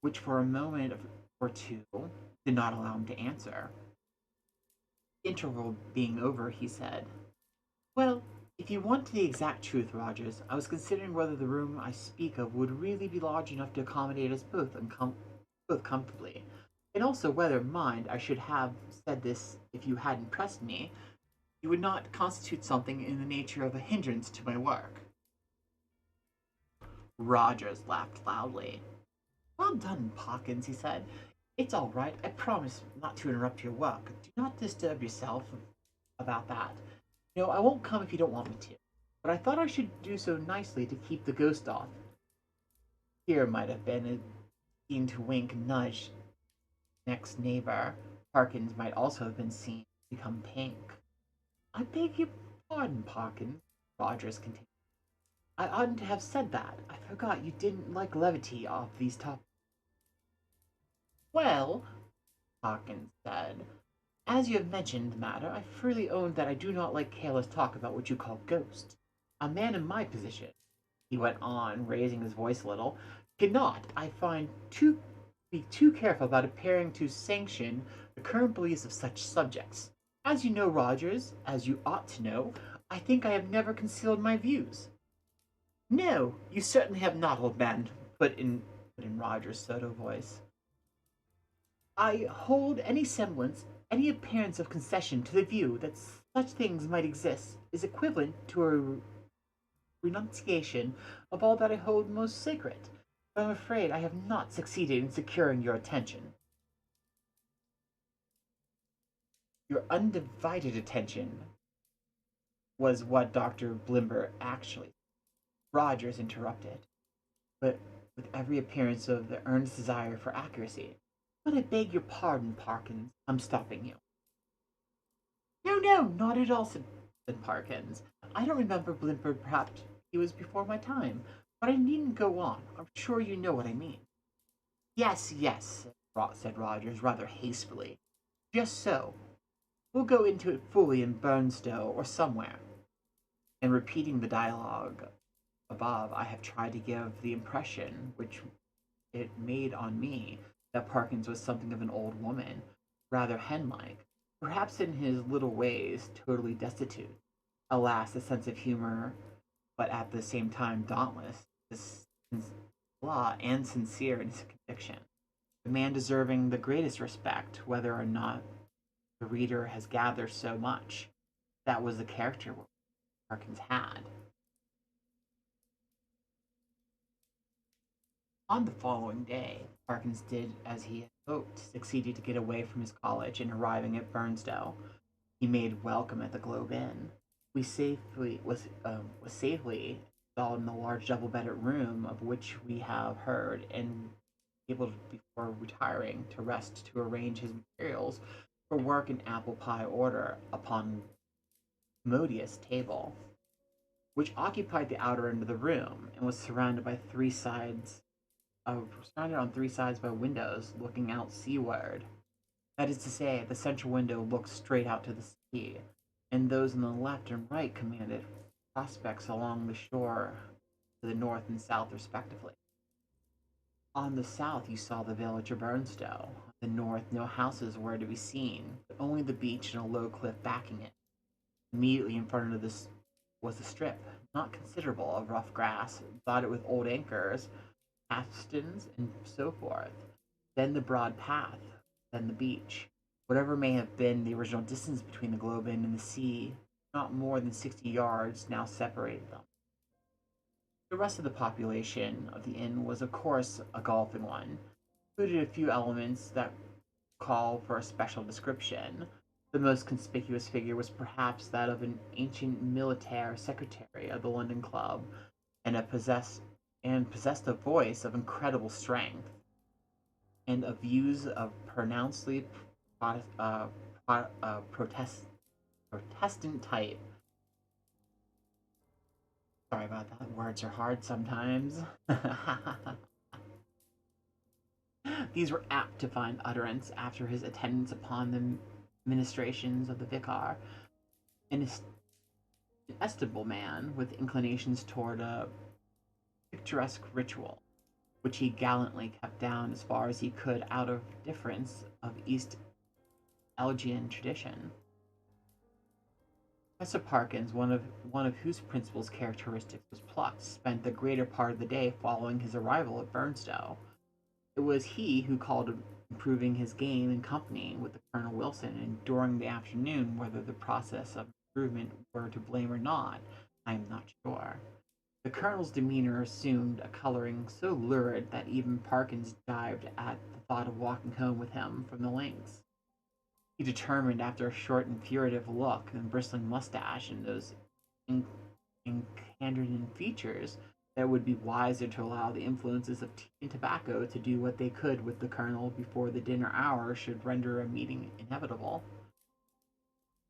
which for a moment or two did not allow him to answer. The interval being over, he said, "Well, if you want the exact truth, Rogers, I was considering whether the room I speak of would really be large enough to accommodate us both both comfortably, and also whether, mind, I should have said this if you hadn't pressed me, you would not constitute something in the nature of a hindrance to my work." Rogers laughed loudly. "Well done, Parkins," he said. "It's all right. I promise not to interrupt your work. Do not disturb yourself about that. No, I won't come if you don't want me to. But I thought I should do so nicely to keep the ghost off." Here might have been a scene to wink and nudge next neighbor. Parkins might also have been seen to become pink. "I beg your pardon, Parkins," Rogers continued. "I oughtn't to have said that. I forgot you didn't like levity off these topics." "Well," Parkins said, "as you have mentioned the matter, I freely own that I do not like careless talk about what you call ghosts. A man in my position," he went on, raising his voice a little, "cannot, I find, be too careful about appearing to sanction the current beliefs of such subjects. As you know, Rogers, as you ought to know, I think I have never concealed my views." "No, you certainly have not, old man," put in Rogers' soda voice. "I hold any semblance, any appearance of concession to the view that such things might exist is equivalent to a renunciation of all that I hold most sacred. But I'm afraid I have not succeeded in securing your attention." "Your undivided attention," was what Dr. Blimber actually said. Rogers interrupted, but with every appearance of the earnest desire for accuracy. "But I beg your pardon, Parkins. I'm stopping you." "No, no, not at all," said Parkins. "I don't remember Blimber. Perhaps he was before my time. But I needn't go on. I'm sure you know what I mean." "Yes, yes," said Rogers, rather hastily. "Just so. We'll go into it fully in Burnstow or somewhere." In repeating the dialogue above, I have tried to give the impression which it made on me that Parkins was something of an old woman, rather hen-like, perhaps in his little ways totally destitute. Alas, a sense of humor, but at the same time dauntless, is law and sincere in his conviction. The man deserving the greatest respect, whether or not the reader has gathered so much. That was the character Parkins had. On the following day, Parkins did as he had hoped, succeeded to get away from his college, and arriving at Burnstow, he made welcome at the Globe Inn. Was safely installed in the large double-bedded room of which we have heard, and able to, before retiring to rest, to arrange his materials for work in apple pie order upon a commodious table, which occupied the outer end of the room and was surrounded on three sides by windows looking out seaward. That is to say, the central window looked straight out to the sea, and those on the left and right commanded prospects along the shore to the north and south respectively. On the south you saw the village of Burnstow. On the north no houses were to be seen, but only the beach and a low cliff backing it. Immediately in front of this was a strip, not considerable, of rough grass, dotted with old anchors, Aftons, and so forth. Then the broad path, then the beach. Whatever may have been the original distance between the Globe Inn and the sea, not more than 60 yards now separated them. The rest of the population of the inn was, of course, a golfing one, included a few elements that call for a special description. The most conspicuous figure was perhaps that of an ancient military secretary of the London Club, and possessed a voice of incredible strength, and of views of pronouncedly Protestant type. Sorry about that. Words are hard sometimes. These were apt to find utterance after his attendance upon the ministrations of the vicar, an estimable man with inclinations toward a picturesque ritual. which he gallantly kept down as far as he could out of deference of East Elgian tradition. Professor Parkins, one of whose principal characteristics was pluck, spent the greater part of the day following his arrival at Burnstow. It was he who called improving his game in company with the Colonel Wilson, and during the afternoon, whether the process of improvement were to blame or not, I am not sure. The Colonel's demeanor assumed a coloring so lurid that even Parkins jibed at the thought of walking home with him from the links. He determined, after a short and furtive look and bristling mustache and those incandescent features, that it would be wiser to allow the influences of tea and tobacco to do what they could with the Colonel before the dinner hour should render a meeting inevitable.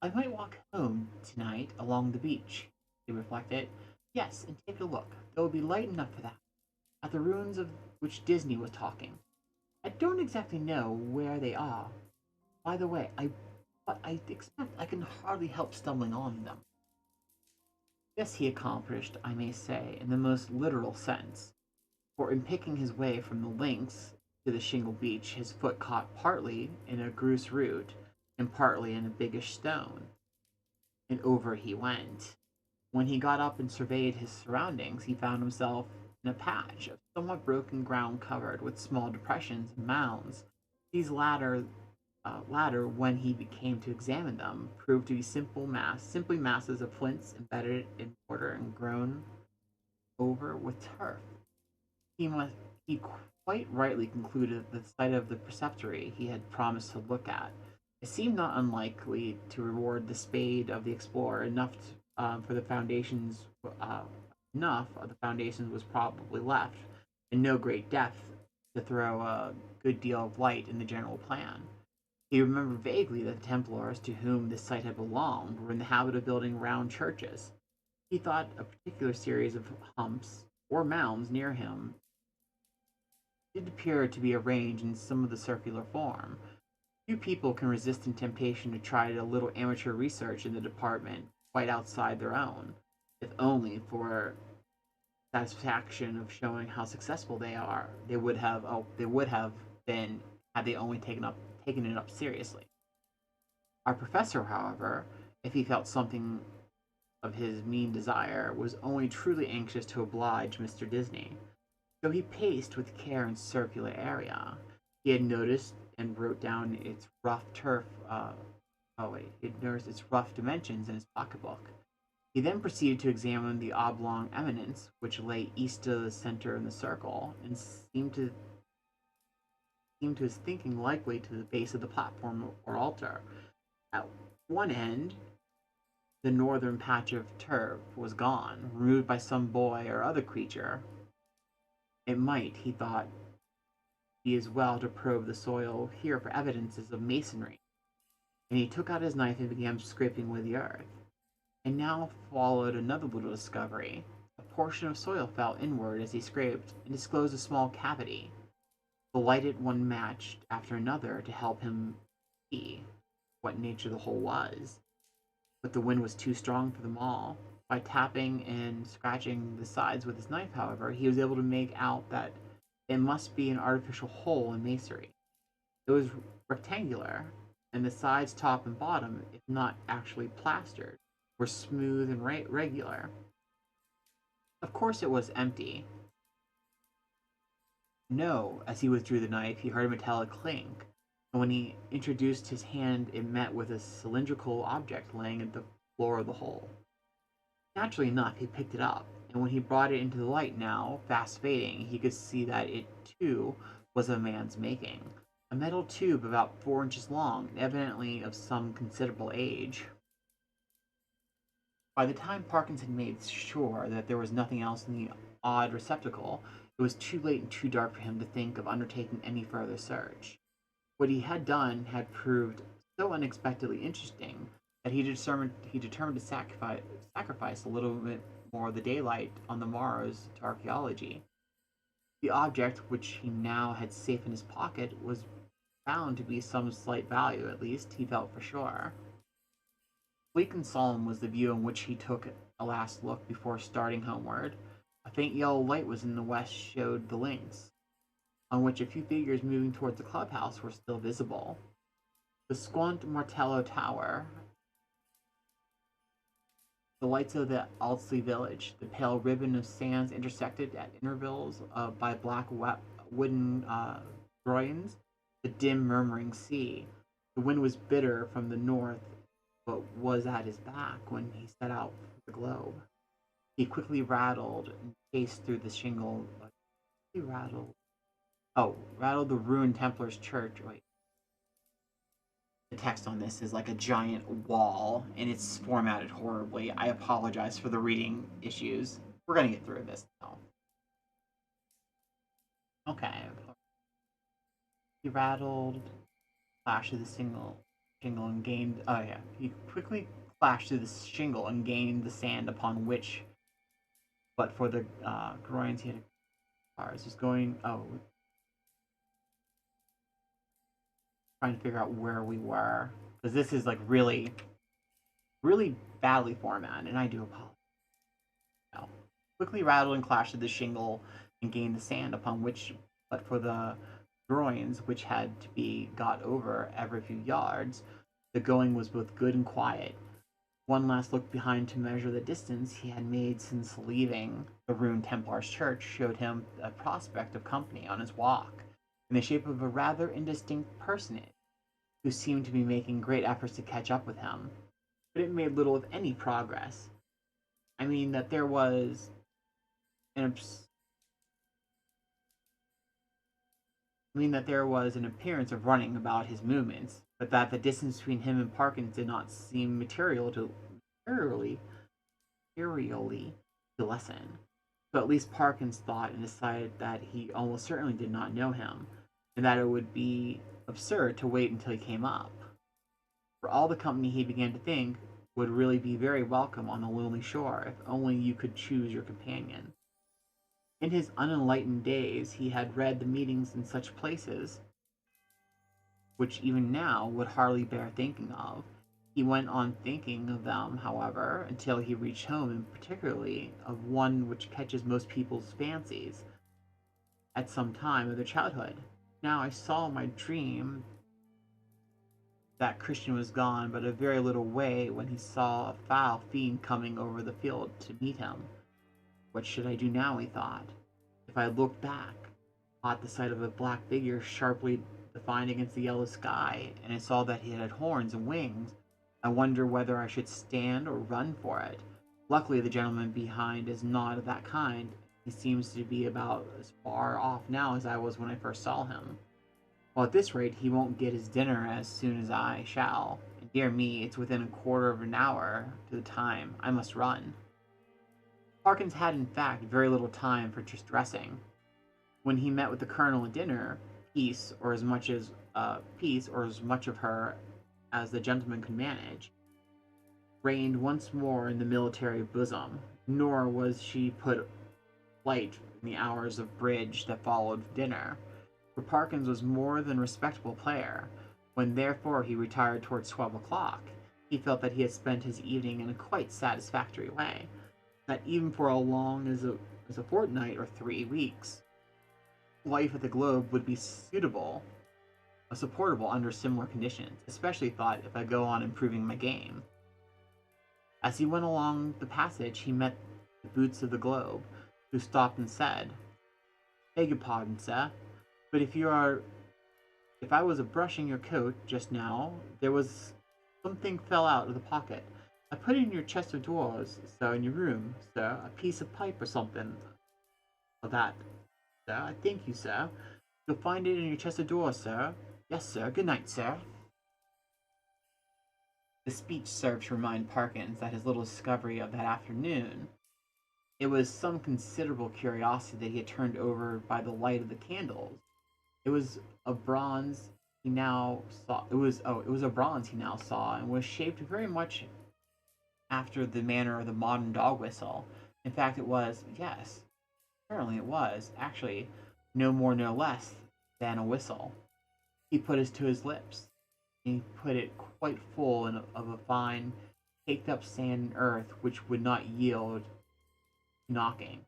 I might walk home tonight along the beach, he reflected. Yes, and take a look. It will be light enough for that. At the ruins of which Disney was talking. I don't exactly know where they are. By the way, but I expect I can hardly help stumbling on them. This he accomplished, I may say, in the most literal sense, for in picking his way from the links to the shingle beach, his foot caught partly in a grouse root and partly in a biggish stone, and over he went. When he got up and surveyed his surroundings, he found himself in a patch of somewhat broken ground covered with small depressions and mounds. These latter, when he came to examine them, proved to be simply masses of flints embedded in mortar and grown over with turf. He quite rightly concluded that the sight of the preceptory he had promised to look at. It seemed not unlikely to reward the spade of the explorer for the foundations. Enough of the foundations was probably left, in no great depth, to throw a good deal of light in the general plan. He remembered vaguely that the Templars to whom this site had belonged were in the habit of building round churches. He thought a particular series of humps or mounds near him did appear to be arranged in some of the circular form. Few people can resist the temptation to try a little amateur research in the department quite outside their own, if only for satisfaction of showing how successful they are. They would have been had they only taken it up seriously. Our professor, however, if he felt something of his mean desire, was only truly anxious to oblige Mr. Disney. So he paced with care in circular area. He had noticed and wrote down its rough turf. He had noticed its rough dimensions in his pocketbook. He then proceeded to examine the oblong eminence which lay east of the center in the circle, and seemed to his thinking likely to the base of the platform or altar. At one end, the northern patch of turf was gone, removed by some boy or other creature. It might, he thought, be as well to probe the soil here for evidences of masonry, and he took out his knife and began scraping with the earth. And now followed another little discovery. A portion of soil fell inward as he scraped, and disclosed a small cavity. The lighted one matched after another to help him see what nature the hole was, but the wind was too strong for them all. By tapping and scratching the sides with his knife, however, he was able to make out that it must be an artificial hole in masonry. It was rectangular, and the sides, top and bottom, if not actually plastered, were smooth and regular. Of course, it was empty. No, as he withdrew the knife, he heard a metallic clink, and when he introduced his hand, it met with a cylindrical object laying at the floor of the hole. Naturally enough, he picked it up, and when he brought it into the light, now fast fading, he could see that it, too, was a man's making. A metal tube about 4 inches long, and evidently of some considerable age. By the time Parkins had made sure that there was nothing else in the odd receptacle, it was too late and too dark for him to think of undertaking any further search. What he had done had proved so unexpectedly interesting that he determined to sacrifice a little bit more of the daylight on the morrows to archaeology. The object, which he now had safe in his pocket, was bound to be some slight value, at least he felt for sure. Bleak and solemn was the view in which he took a last look before starting homeward. A faint yellow light was in the west showed the links. on which a few figures moving towards the clubhouse were still visible. The squat Martello Tower, the lights of the Aldsley village, the pale ribbon of sands intersected at intervals by black wooden groins, the dim murmuring sea. The wind was bitter from the north, but was at his back when he set out for the globe. He quickly rattled and paced through the shingle. He rattled. Oh, rattled the ruined Templar's church. Wait. The text on this is like a giant wall, and it's formatted horribly. I apologize for the reading issues. We're gonna get through this now. Okay. He rattled, clashed through the shingle and gained. Oh yeah. He quickly clashed through the shingle and gained the sand upon which, but for the groins he had cars. He's going. Oh, trying to figure out where we were because this is like really, really badly formatted, and I do apologize. No. Quickly rattled and clashed through the shingle and gained the sand upon which, but for the groins which had to be got over every few yards, the going was both good and quiet. One last look behind to measure the distance he had made since leaving the ruined Templar's church showed him a prospect of company on his walk, in the shape of a rather indistinct personage, who seemed to be making great efforts to catch up with him, but it made little of any progress. I mean that there was an appearance of running about his movements, but that the distance between him and Parkins did not seem materially to lessen. So at least Parkins thought and decided that he almost certainly did not know him, and that it would be absurd to wait until he came up. For all the company, he began to think, would really be very welcome on the lonely shore if only you could choose your companion. In his unenlightened days he had read the meetings in such places, which even now would hardly bear thinking of. He went on thinking of them, however, until he reached home, and particularly of one which catches most people's fancies at some time of their childhood. Now I saw in my dream that Christian was gone but a very little way when he saw a foul fiend coming over the field to meet him. What should I do now, he thought. If I looked back, caught the sight of a black figure sharply defined against the yellow sky, and I saw that he had horns and wings, I wonder whether I should stand or run for it. Luckily, the gentleman behind is not of that kind. He seems to be about as far off now as I was when I first saw him. Well, at this rate, he won't get his dinner as soon as I shall. And dear me, it's within a quarter of an hour to the time. I must run. Parkins had, in fact, very little time for just dressing. When he met with the colonel at dinner, peace, or as much of her as the gentleman could manage, reigned once more in the military bosom, nor was she put light in the hours of bridge that followed dinner, for Parkins was more than a respectable player. When therefore he retired towards 12 o'clock, he felt that he had spent his evening in a quite satisfactory way, that even for as long as a fortnight or 3 weeks, life at the Globe would be supportable under similar conditions, especially thought if I go on improving my game. As he went along the passage, he met the boots of the Globe, who stopped and said, "Beg your pardon, sir, but if I was brushing your coat just now, there was something fell out of the pocket. I put it in your chest of drawers, sir, in your room, sir, a piece of pipe or something of that, sir. I thank you, sir. You'll find it in your chest of drawers, sir. Yes, sir. Good night, sir." The speech served to remind Parkins that his little discovery of that afternoon, it was some considerable curiosity that he had turned over by the light of the candles. It was of bronze he now saw. It was a bronze he now saw, and was shaped very much after the manner of the modern dog whistle. In fact, it was, yes, apparently it was, actually, no more no less than a whistle. He put it to his lips, and he put it quite full of a fine, caked up sand and earth which would not yield to knocking,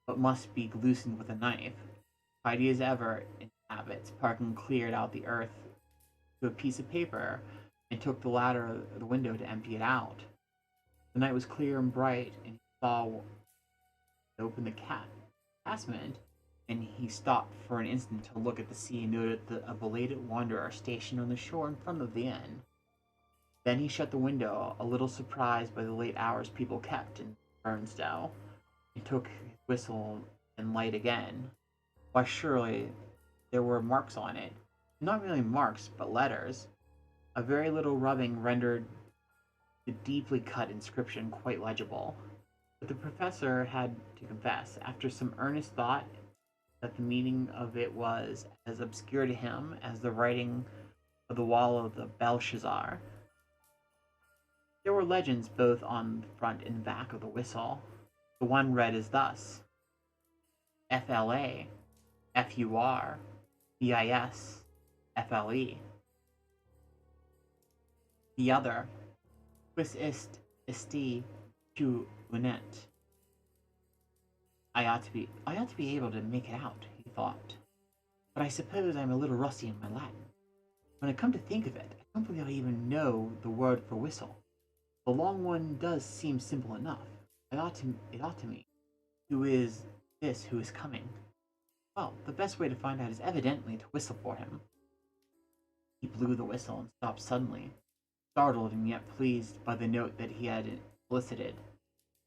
but must be loosened with a knife. Tidy as ever in habits, Parkin cleared out the earth to a piece of paper and took the ladder of the window to empty it out. The night was clear and bright, and he saw open the casement, and he stopped for an instant to look at the sea and noted a belated wanderer stationed on the shore in front of the inn. Then he shut the window, a little surprised by the late hours people kept in Burnstow, and took his whistle and light again. Why, surely there were marks on it. Not really marks, but letters. A very little rubbing rendered the deeply cut inscription quite legible. But the professor had to confess, after some earnest thought, that the meaning of it was as obscure to him as the writing of the wall of the Belshazzar. There were legends both on the front and back of the whistle. The one read as thus: FLA, FUR, BIS, FLE. The other, Quis ist isti tu unet. I ought to be able to make it out, he thought. But I suppose I'm a little rusty in my Latin. When I come to think of it, I don't believe I even know the word for whistle. The long one does seem simple enough. It ought to mean, who is this who is coming? Well, the best way to find out is evidently to whistle for him. He blew the whistle and stopped suddenly, startled and yet pleased by the note that he had elicited.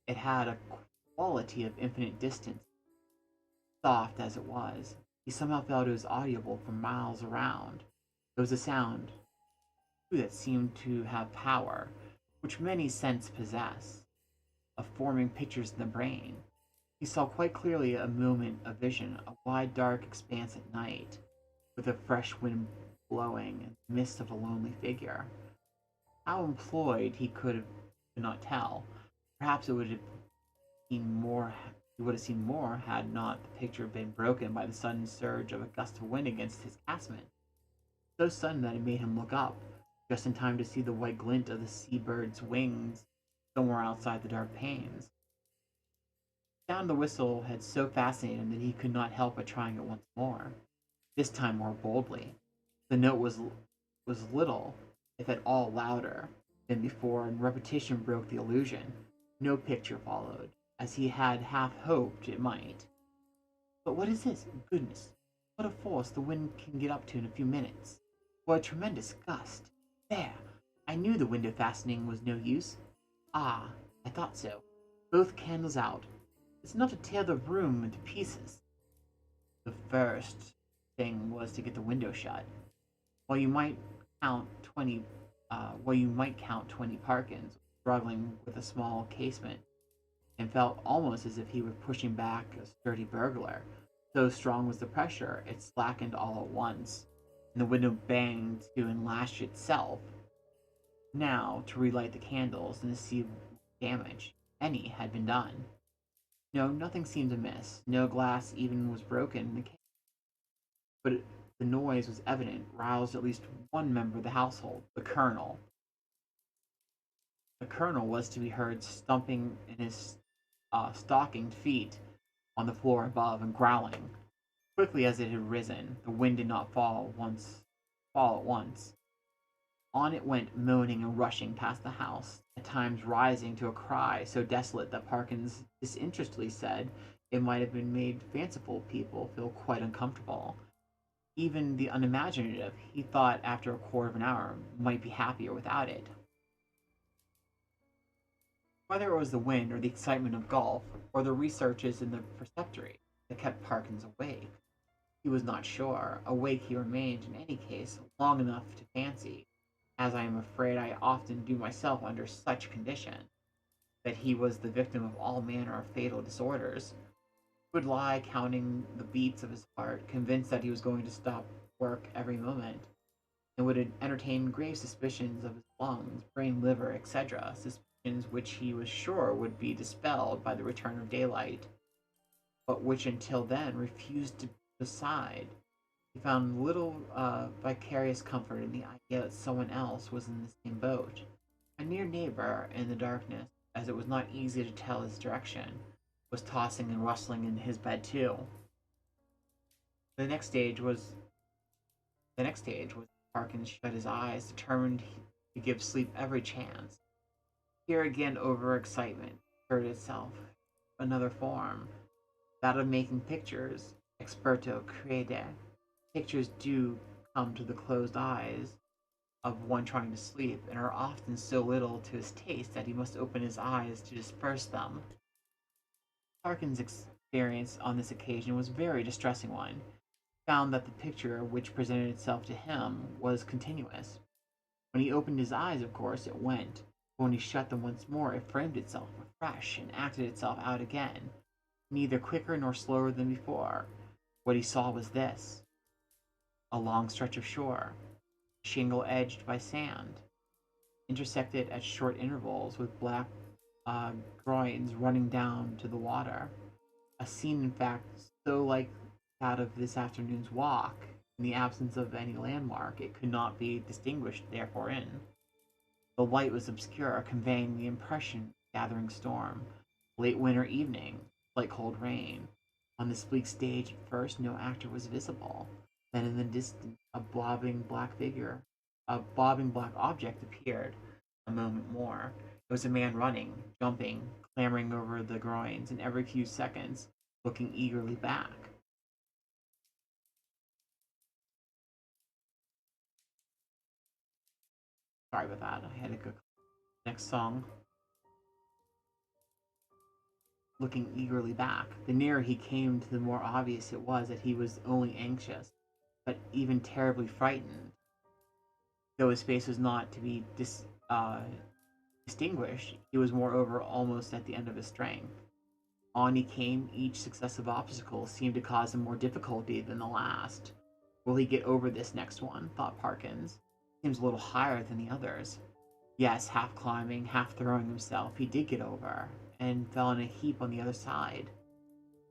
It had a quality of infinite distance. Soft as it was, he somehow felt it was audible for miles around. It was a sound, too, that seemed to have power, which many scents possess, of forming pictures in the brain. He saw quite clearly a moment of vision, a wide dark expanse at night, with a fresh wind blowing and the mist of a lonely figure. How employed could not tell. Perhaps he would have seen more had not the picture been broken by the sudden surge of a gust of wind against his casement, so sudden that it made him look up, just in time to see the white glint of the sea-bird's wings somewhere outside the dark panes. The sound of the whistle had so fascinated him that he could not help but trying it once more, this time more boldly. The note was little, if at all louder, than before, and repetition broke the illusion. No picture followed, as he had half hoped it might. But what is this? Goodness, what a force the wind can get up to in a few minutes! What a tremendous gust! There! I knew the window fastening was no use. Ah, I thought so. Both candles out. It's enough to tear the room into pieces. The first thing was to get the window shut. While you might count 20 Parkins struggling with a small casement, and felt almost as if he were pushing back a sturdy burglar. So strong was the pressure, it slackened all at once, and the window banged to and lashed itself. Now, to relight the candles and to see damage, any, had been done. No, nothing seemed amiss. No glass even was broken in the case. But the noise was evident, roused at least one member of the household, the Colonel. The Colonel was to be heard stumping in his stockinged feet on the floor above and growling. Quickly as it had risen, the wind did not fall at once. On it went, moaning and rushing past the house, at times rising to a cry so desolate that Parkins disinterestedly said it might have been made fanciful people feel quite uncomfortable. Even the unimaginative, he thought after a quarter of an hour, might be happier without it. Whether it was the wind or the excitement of golf, or the researches in the preceptory that kept Parkins awake, he was not sure. Awake he remained, in any case, long enough to fancy, as I am afraid I often do myself under such conditions, that he was the victim of all manner of fatal disorders. He would lie counting the beats of his heart, convinced that he was going to stop work every moment, and would entertain grave suspicions of his lungs, brain, liver, etc., suspicions which he was sure would be dispelled by the return of daylight, but which until then refused to subside. He found little vicarious comfort in the idea that someone else was in the same boat. A near neighbor, in the darkness, as it was not easy to tell his direction, was tossing and rustling in his bed too. The next stage was the next stage was Parkins shut his eyes, determined to give sleep every chance. Here again overexcitement asserted itself. Another form, that of making pictures, experto crede. Pictures do come to the closed eyes of one trying to sleep, and are often so little to his taste that he must open his eyes to disperse them. Parkin's experience on this occasion was a very distressing one. He found that the picture which presented itself to him was continuous. When he opened his eyes, of course, it went, but when he shut them once more, it framed itself afresh and acted itself out again, neither quicker nor slower than before. What he saw was this: a long stretch of shore, shingle edged by sand, intersected at short intervals with black groins running down to the water. A scene, in fact, so like that of this afternoon's walk, in the absence of any landmark, it could not be distinguished therefore in. The light was obscure, conveying the impression of gathering storm. Late winter evening, like cold rain. On this bleak stage at first no actor was visible. Then in the distance a bobbing black object appeared. A moment more. It was a man running, jumping, clambering over the groins, and every few seconds looking eagerly back. Sorry about that. I had to go. Next song. Looking eagerly back. The nearer he came, the more obvious it was that he was only anxious, but even terribly frightened. Though his face was not to be distinguished, he was moreover almost at the end of his strength. On he came, each successive obstacle seemed to cause him more difficulty than the last. Will he get over this next one? Thought Parkins. Seems a little higher than the others. Yes, half climbing, half throwing himself, he did get over, and fell in a heap on the other side,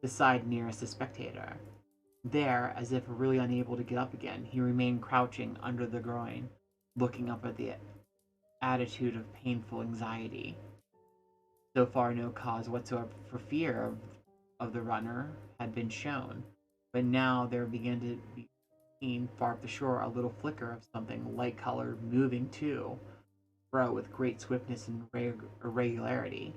the side nearest the spectator. There, as if really unable to get up again, he remained crouching under the groin, looking up at the attitude of painful anxiety. So far, no cause whatsoever for fear of the runner had been shown, but now there began to be seen far up the shore a little flicker of something light-colored moving to fro with great swiftness and irregularity.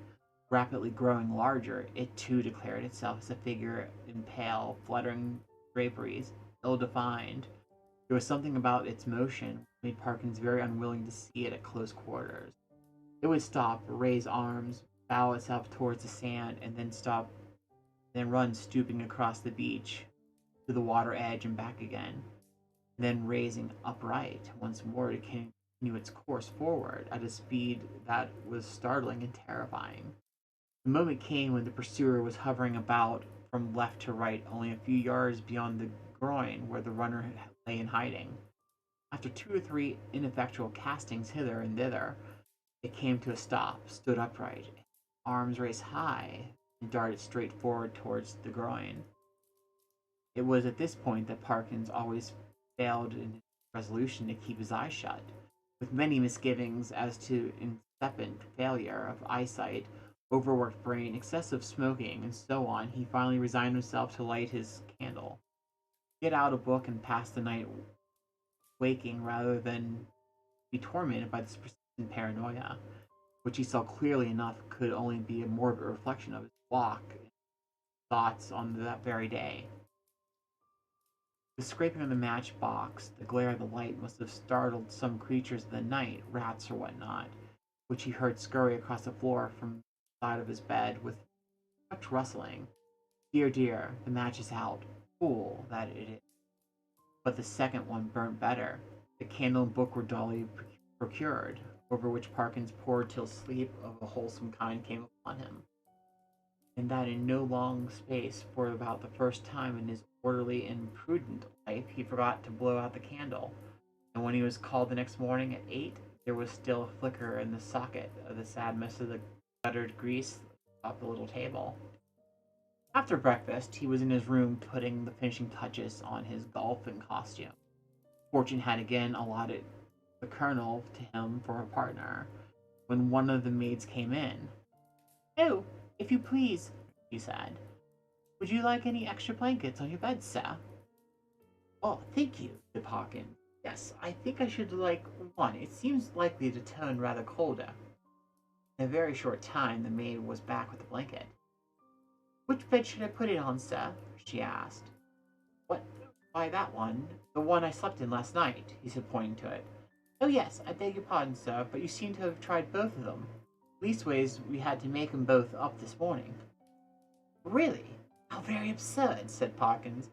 Rapidly growing larger, it too declared itself as a figure in pale, fluttering draperies, ill-defined. There was something about its motion which made Parkins very unwilling to see it at close quarters. It would stop, raise arms, bow itself towards the sand, and then stop, then run stooping across the beach to the water edge and back again, then raising upright once more to continue its course forward at a speed that was startling and terrifying. The moment came when the pursuer was hovering about from left to right, only a few yards beyond the groin where the runner lay in hiding. After two or three ineffectual castings hither and thither, it came to a stop, stood upright, arms raised high, and darted straight forward towards the groin. It was at this point that Parkins always failed in his resolution to keep his eyes shut. With many misgivings as to incipient failure of eyesight, overworked brain, excessive smoking, and so on, he finally resigned himself to light his candle, get out a book, and pass the night waking rather than be tormented by this persistent paranoia, which he saw clearly enough could only be a morbid reflection of his walk and thoughts on that very day. The scraping of the matchbox, the glare of the light must have startled some creatures of the night, rats or what not, which he heard scurry across the floor from the side of his bed with much rustling. Dear, dear, the match is out. Fool that it is. But the second one burnt better. The candle and book were duly procured, over which Parkins pored till sleep of a wholesome kind came upon him, and that in no long space, for about the first time in his orderly and prudent life, he forgot to blow out the candle, and when he was called the next morning at 8, there was still a flicker in the socket of the sad mess of the guttered grease off the little table. After breakfast, he was in his room putting the finishing touches on his golfing costume. Fortune had again allotted the colonel to him for a partner, when one of the maids came in. "Oh, if you please," she said, "would you like any extra blankets on your bed, sir?" Oh, thank you, said Hawkins. Yes, I think I should like one. It seems likely to turn rather colder. In a very short time, the maid was back with the blanket. Which bed should I put it on, sir? She asked. What? Why, that one. The one I slept in last night, he said, pointing to it. Oh, yes, I beg your pardon, sir, but you seem to have tried both of them. Leastways, we had to make 'em both up this morning. Really? How very absurd, said Parkins.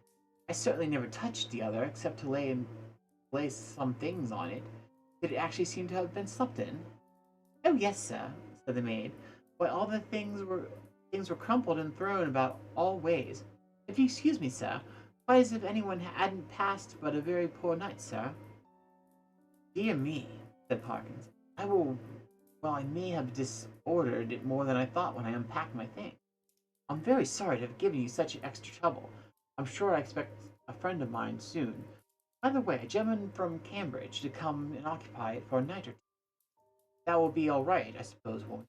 I certainly never touched the other, except to lay some things on it. Did it actually seem to have been slept in? Oh, yes, sir, said the maid. Why, all the things were crumpled and thrown about all ways. If you excuse me, sir, quite as if anyone hadn't passed but a very poor night, sir. Dear me, said Parkins. I may have disordered it more than I thought when I unpacked my things. I'm very sorry to have given you such extra trouble. I'm sure I expect a friend of mine soon. By the way, a gentleman from Cambridge to come and occupy it for a night or two. That will be all right, I suppose, won't it?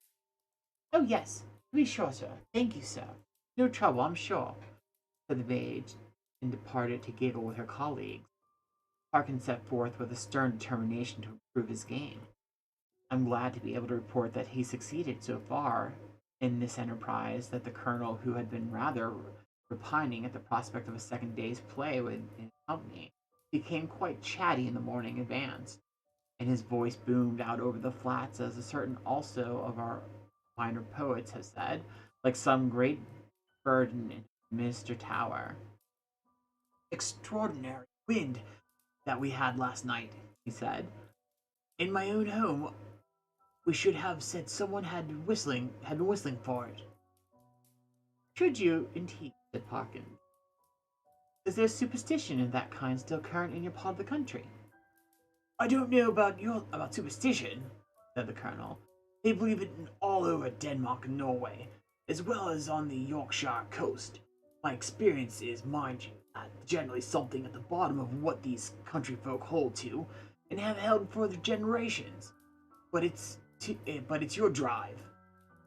Oh, yes, to be sure, sir. Thank you, sir. No trouble, I'm sure, said the maid, and departed to giggle with her colleagues. Parkins set forth with a stern determination to improve his game. I'm glad to be able to report that he succeeded so far in this enterprise that the colonel, who had been rather repining at the prospect of a second day's play with his company, became quite chatty in the morning advance, and his voice boomed out over the flats as a certain also of our minor poets have said, like some great bird in Mr. Tower. Extraordinary wind that we had last night, he said. In my own home we should have said someone had been whistling for it. Should you, indeed, said Parkins. Is there superstition in that kind still current in your part of the country? I don't know about superstition, said the colonel. They believe it all over Denmark and Norway, as well as on the Yorkshire coast. My experience is, mind you, that generally something at the bottom of what these country folk hold to, and have held for generations. But it's your drive,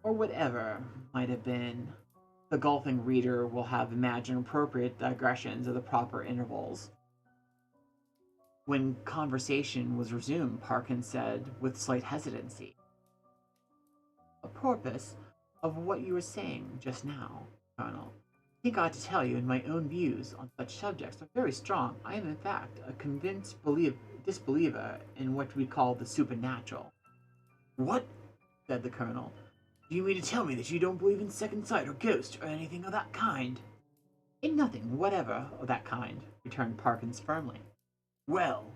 or whatever might have been. The golfing reader will have imagined appropriate digressions at the proper intervals. When conversation was resumed, Parkins said, with slight hesitancy, "Apropos of what you were saying just now, Colonel, I think I ought to tell you, my own views on such subjects are very strong. I am, in fact, a convinced disbeliever in what we call the supernatural." What? Said the colonel. Do you mean to tell me that you don't believe in second sight or ghosts or anything of that kind? In nothing whatever of that kind, returned Parkins firmly. Well,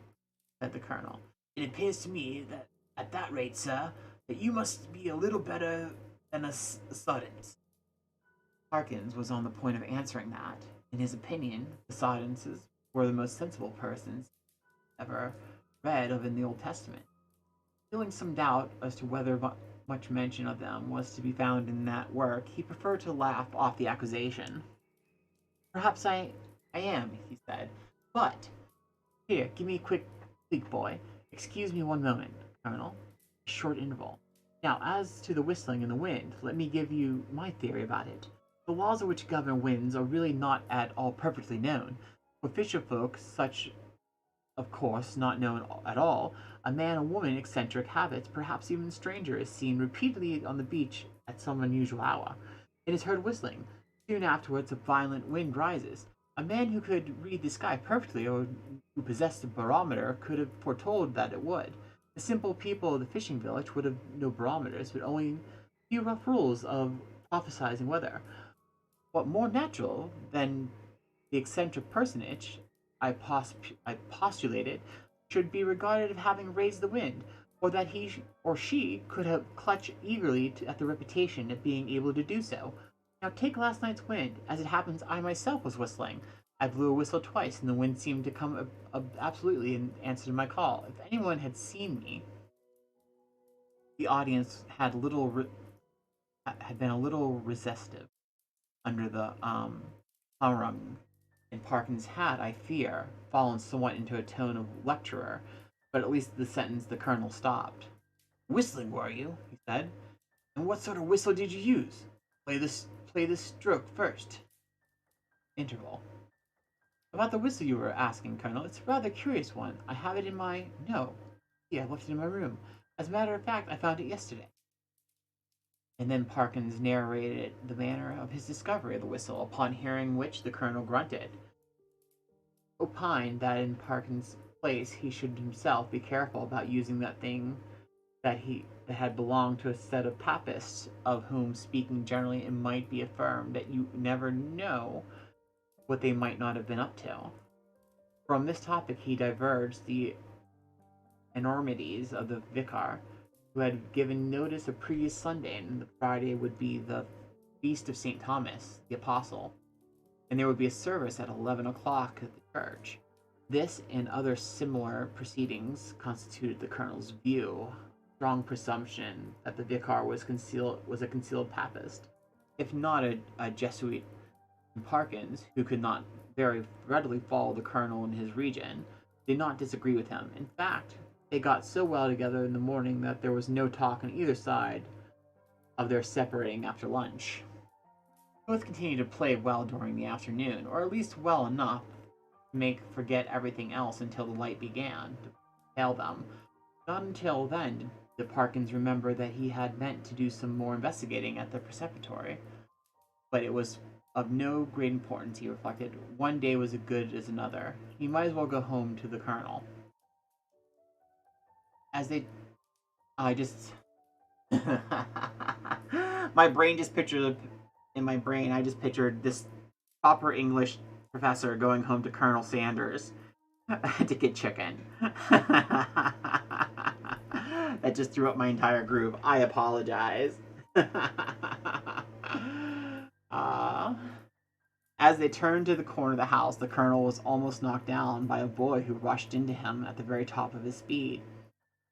said the colonel, it appears to me that at that rate, sir, that you must be a little better than a Suddens. Parkins was on the point of answering that, in his opinion, the Soddenses were the most sensible persons ever read of in the Old Testament. Feeling some doubt as to whether much mention of them was to be found in that work, he preferred to laugh off the accusation. Perhaps I am, he said, but here, give me a quick sleep, boy. Excuse me one moment, Colonel. A short interval. Now, as to the whistling in the wind, let me give you my theory about it. The laws which govern winds are really not at all perfectly known. For fisher folk, such of course not known at all, a man or woman eccentric habits, perhaps even stranger, is seen repeatedly on the beach at some unusual hour. It is heard whistling. Soon afterwards a violent wind rises. A man who could read the sky perfectly, or who possessed a barometer, could have foretold that it would. The simple people of the fishing village would have no barometers, but only a few rough rules of prophesying weather. What more natural than the eccentric personage, I postulated, should be regarded as having raised the wind, or that he or she could have clutched eagerly at the reputation of being able to do so. Now take last night's wind. As it happens, I myself was whistling. I blew a whistle twice, and the wind seemed to come absolutely in answer to my call. If anyone had seen me, the audience had been a little restive under the humrung, and Parkins had, I fear, fallen somewhat into a tone of lecturer, but at least the sentence the colonel stopped. Whistling, were you? He said. And what sort of whistle did you use? Play this stroke first. Interval. About the whistle you were asking, Colonel, it's a rather curious one. I have it in my... No. Yeah, I left it in my room. As a matter of fact, I found it yesterday. And then Parkins narrated the manner of his discovery of the whistle, upon hearing which the Colonel grunted. Opined that in Parkins' place he should himself be careful about using that thing that had belonged to a set of papists, of whom, speaking generally, it might be affirmed that you never know what they might not have been up to. From this topic he diverged the enormities of the vicar, who had given notice of previous Sunday, and the Friday would be the feast of St. Thomas the Apostle, and there would be a service at 11 o'clock at the church. This and other similar proceedings constituted the Colonel's view, strong presumption that the vicar was a concealed papist, if not a Jesuit. And Parkins, who could not very readily follow the Colonel in his region, did not disagree with him. In fact, they got so well together in the morning that there was no talk on either side of their separating after lunch. Both continued to play well during the afternoon, or at least well enough to make forget everything else until the light began to fail them. Not until then did Parkins remember that he had meant to do some more investigating at the preceptory. But it was of no great importance, he reflected. One day was as good as another. He might as well go home to the Colonel. As they... I just... my brain just pictured... In my brain, I just pictured this proper English professor going home to Colonel Sanders to get chicken. That just threw up my entire groove. I apologize. As they turned to the corner of the house, the Colonel was almost knocked down by a boy who rushed into him at the very top of his speed,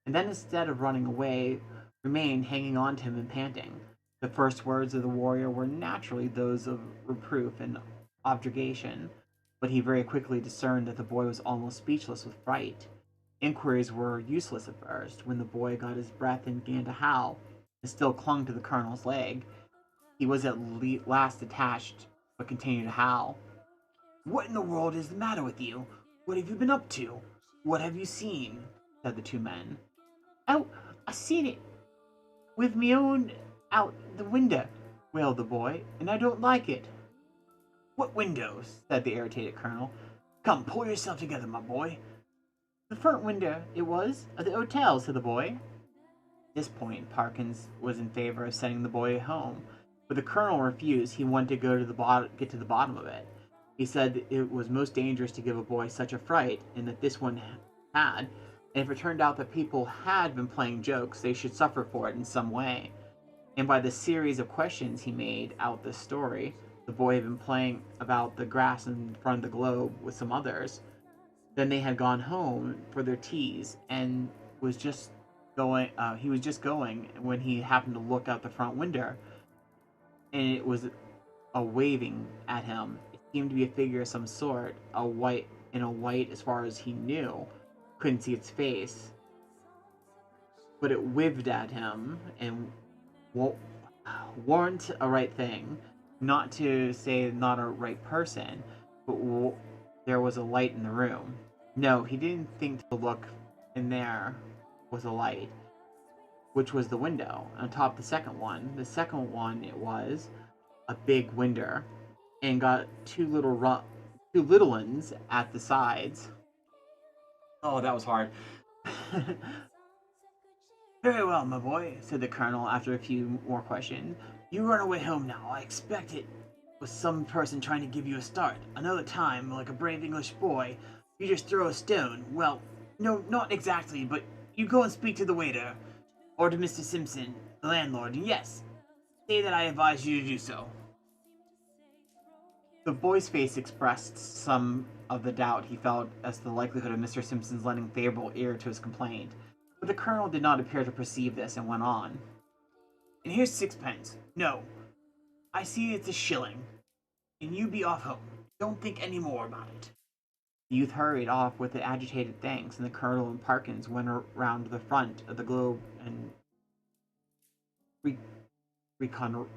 and then instead of running away, remained hanging on to him and panting. The first words of the warrior were naturally those of reproof and objurgation, but he very quickly discerned that the boy was almost speechless with fright. Inquiries were useless at first. When the boy got his breath and began to howl, and still clung to the Colonel's leg, he was at last detached, but continued to howl. "What in the world is the matter with you? What have you been up to? What have you seen?" said the two men. "Oh, I seen it with me own out the window," wailed the boy, "and I don't like it." "What windows?" said the irritated Colonel. "Come, pull yourself together, my boy." "The front window, it was, of the hotel," said the boy. At this point, Parkins was in favor of sending the boy home, but the Colonel refused. He wanted to go to get to the bottom of it. He said it was most dangerous to give a boy such a fright, and that this one had, and if it turned out that people had been playing jokes, they should suffer for it in some way. And by the series of questions he made out this story, the boy had been playing about the grass in front of the globe with some others. Then they had gone home for their teas, and was just going. He was just going when he happened to look out the front window, and it was a waving at him. It seemed to be a figure of some sort, a white as far as he knew. Couldn't see its face, but it waved at him and warn't a right thing. Not to say not a right person, but there was a light in the room. No, he didn't think to look, and there was a light, which was the window. On top of the second one, it was a big window, and got two little ones at the sides. Oh, that was hard. "Very well, my boy," said the Colonel after a few more questions. "You run away home now. I expect it was some person trying to give you a start. Another time, like a brave English boy, you just throw a stone. Well, no, not exactly, but you go and speak to the waiter, or to Mr. Simpson, the landlord, and yes, say that I advise you to do so." The boy's face expressed some of the doubt he felt as to the likelihood of Mr. Simpson's lending favorable ear to his complaint, but the Colonel did not appear to perceive this, and went on. "And here's sixpence. No, I see it's a shilling, and you be off home. Don't think any more about it." The youth hurried off with the agitated thanks, and the Colonel and Parkins went round to the front of the globe and recon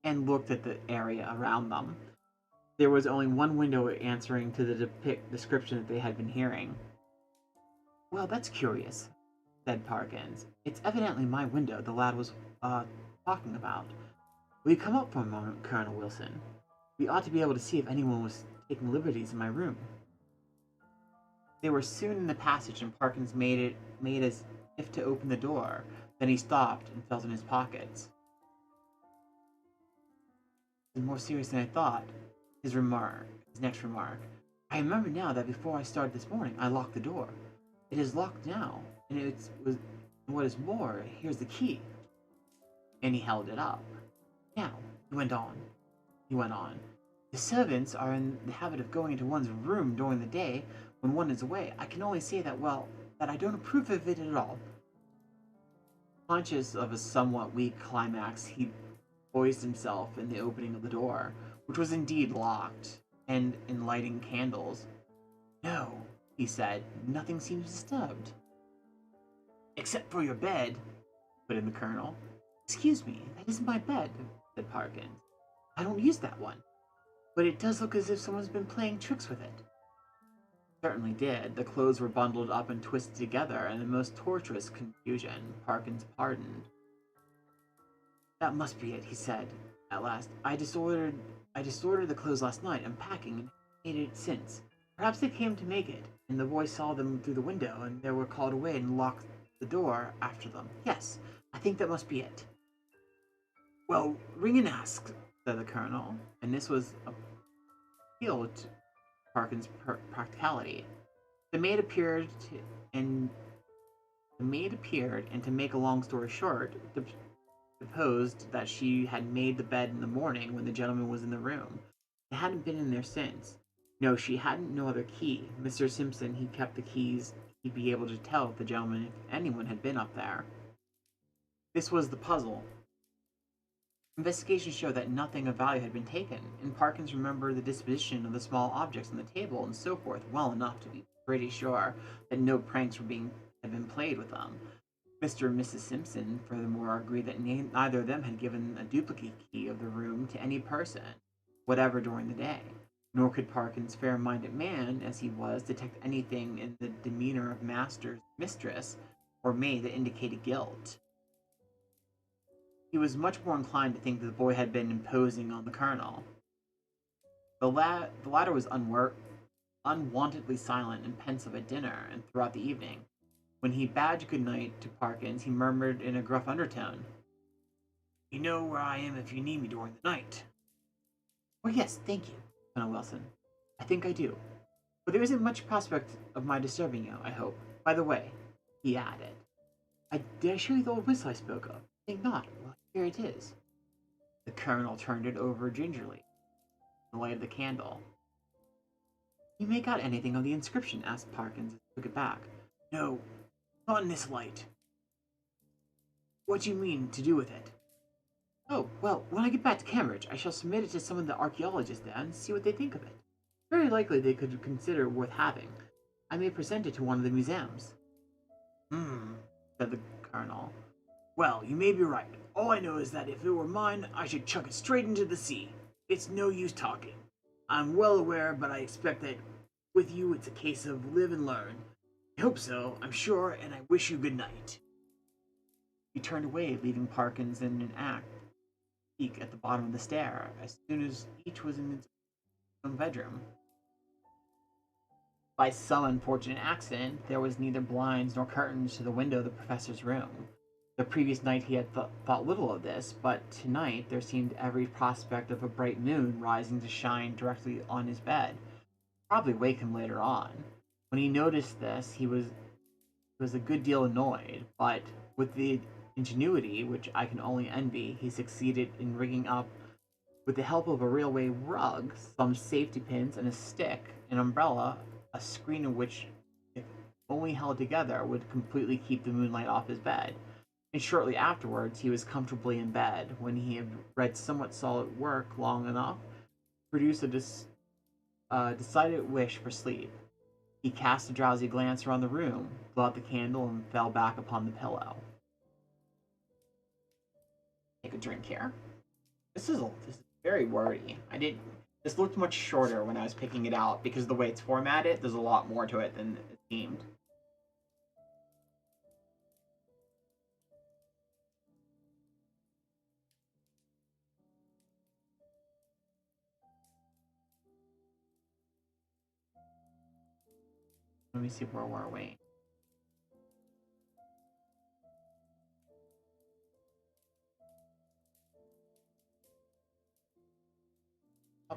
and looked at the area around them. There was only one window answering to the description that they had been hearing. Well, that's curious, said Parkins. It's evidently my window the lad was, talking about. Will you come up for a moment, Colonel Wilson? We ought to be able to see if anyone was taking liberties in my room. They were soon in the passage, and Parkins made as if to open the door. Then he stopped and felt in his pockets. It was more serious than I thought. His next remark. I remember now that before I started this morning, I locked the door. It is locked now, and what is more, here's the key. And he held it up. Now, he went on. The servants are in the habit of going into one's room during the day when one is away. I can only say that, well, that I don't approve of it at all. Conscious of a somewhat weak climax, he poised himself in the opening of the door, which was indeed locked, and in lighting candles. No, he said, nothing seems disturbed. Except for your bed, put in the Colonel. Excuse me, that isn't my bed, said Parkins. I don't use that one. But it does look as if someone's been playing tricks with it. Certainly did. The clothes were bundled up and twisted together in the most torturous confusion. Parkins pardoned. That must be it, he said. At last, I disordered the clothes last night, unpacking, and hated it since. Perhaps they came to make it, and the boy saw them through the window, and they were called away and locked the door after them. Yes, I think that must be it. Well, ring and ask, said the Colonel, and this was appeal to Parkins' practicality. The maid appeared, and to make a long story short, deposed that she had made the bed in the morning when the gentleman was in the room. It hadn't been in there since. No, she hadn't no other key. Mr. Simpson, he kept the keys. He'd be able to tell if the gentleman, if anyone, had been up there. This was the puzzle. Investigation showed that nothing of value had been taken, and Parkins remembered the disposition of the small objects on the table and so forth well enough to be pretty sure that no pranks had been played with them. Mr. and Mrs. Simpson, furthermore, agreed that neither of them had given a duplicate key of the room to any person, whatever, during the day. Nor could Parkins, fair-minded man as he was, detect anything in the demeanor of mistress, or maid that indicated guilt. He was much more inclined to think that the boy had been imposing on the Colonel. The latter was unwontedly silent and pensive at dinner and throughout the evening. When he bade good night to Parkins, he murmured in a gruff undertone, You know where I am if you need me during the night. Oh, yes, thank you, Colonel Wilson. I think I do. But there isn't much prospect of my disturbing you, I hope. By the way, he added, did I show you the old whistle I spoke of? I think not. Well, here it is. The Colonel turned it over gingerly, in the light of the candle. You make out anything of the inscription? Asked Parkins as he took it back. No, not in this light. What do you mean to do with it? Oh, well, when I get back to Cambridge, I shall submit it to some of the archaeologists there and see what they think of it. Very likely they could consider worth having. I may present it to one of the museums. Said the Colonel. Well, you may be right. All I know is that if it were mine, I should chuck it straight into the sea. It's no use talking. I'm well aware, but I expect that with you it's a case of live and learn. I hope so, I'm sure, and I wish you good night. He turned away, leaving Parkins in an speak at the bottom of the stair, as soon as each was in its own bedroom. By some unfortunate accident, there was neither blinds nor curtains to the window of the professor's room. The previous night he had thought little of this, but tonight there seemed every prospect of a bright moon rising to shine directly on his bed. Probably wake him later on. When he noticed this, he was a good deal annoyed, but with the ingenuity which I can only envy, he succeeded in rigging up, with the help of a railway rug, some safety pins and a stick, an umbrella, a screen of which, if only held together, would completely keep the moonlight off his bed. And shortly afterwards he was comfortably in bed, when he had read somewhat solid work long enough to produce a decided wish for sleep. He cast a drowsy glance around the room, blew out the candle, and fell back upon the pillow. Take a drink here. This is very wordy. I didn't. This looked much shorter when I was picking it out because of the way it's formatted. There's a lot more to it than it seemed. Let me see where we're we. Oh,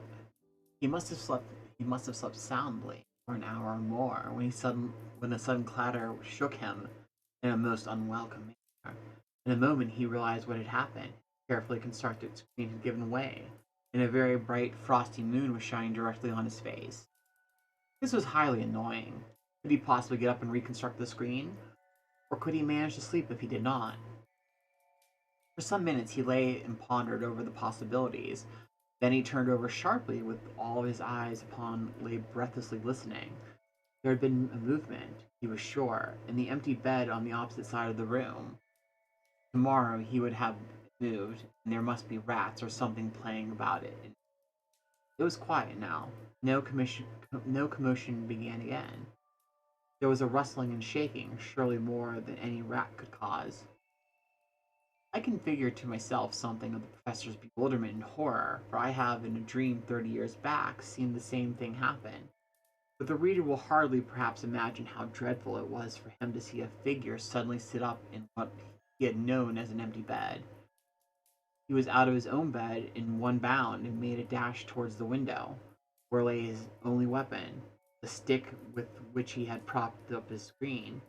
he must have slept. He must have slept soundly for an hour or more when a sudden clatter shook him in a most unwelcome manner. In a moment he realized what had happened. His carefully constructed screen had given way, and a very bright, frosty moon was shining directly on his face. This was highly annoying. Could he possibly get up and reconstruct the screen? Or could he manage to sleep if he did not? For some minutes he lay and pondered over the possibilities. Then he turned over sharply with all his eyes upon lay breathlessly listening. There had been a movement, he was sure, in the empty bed on the opposite side of the room. Tomorrow he would have moved, and there must be rats or something playing about it. It was quiet now. No commotion began again. There was a rustling and shaking, surely more than any rat could cause. I can figure to myself something of the professor's bewilderment and horror, for I have, in a dream 30 years back, seen the same thing happen. But the reader will hardly perhaps imagine how dreadful it was for him to see a figure suddenly sit up in what he had known as an empty bed. He was out of his own bed in one bound and made a dash towards the window, where lay his only weapon, the stick with which he had propped up his screen.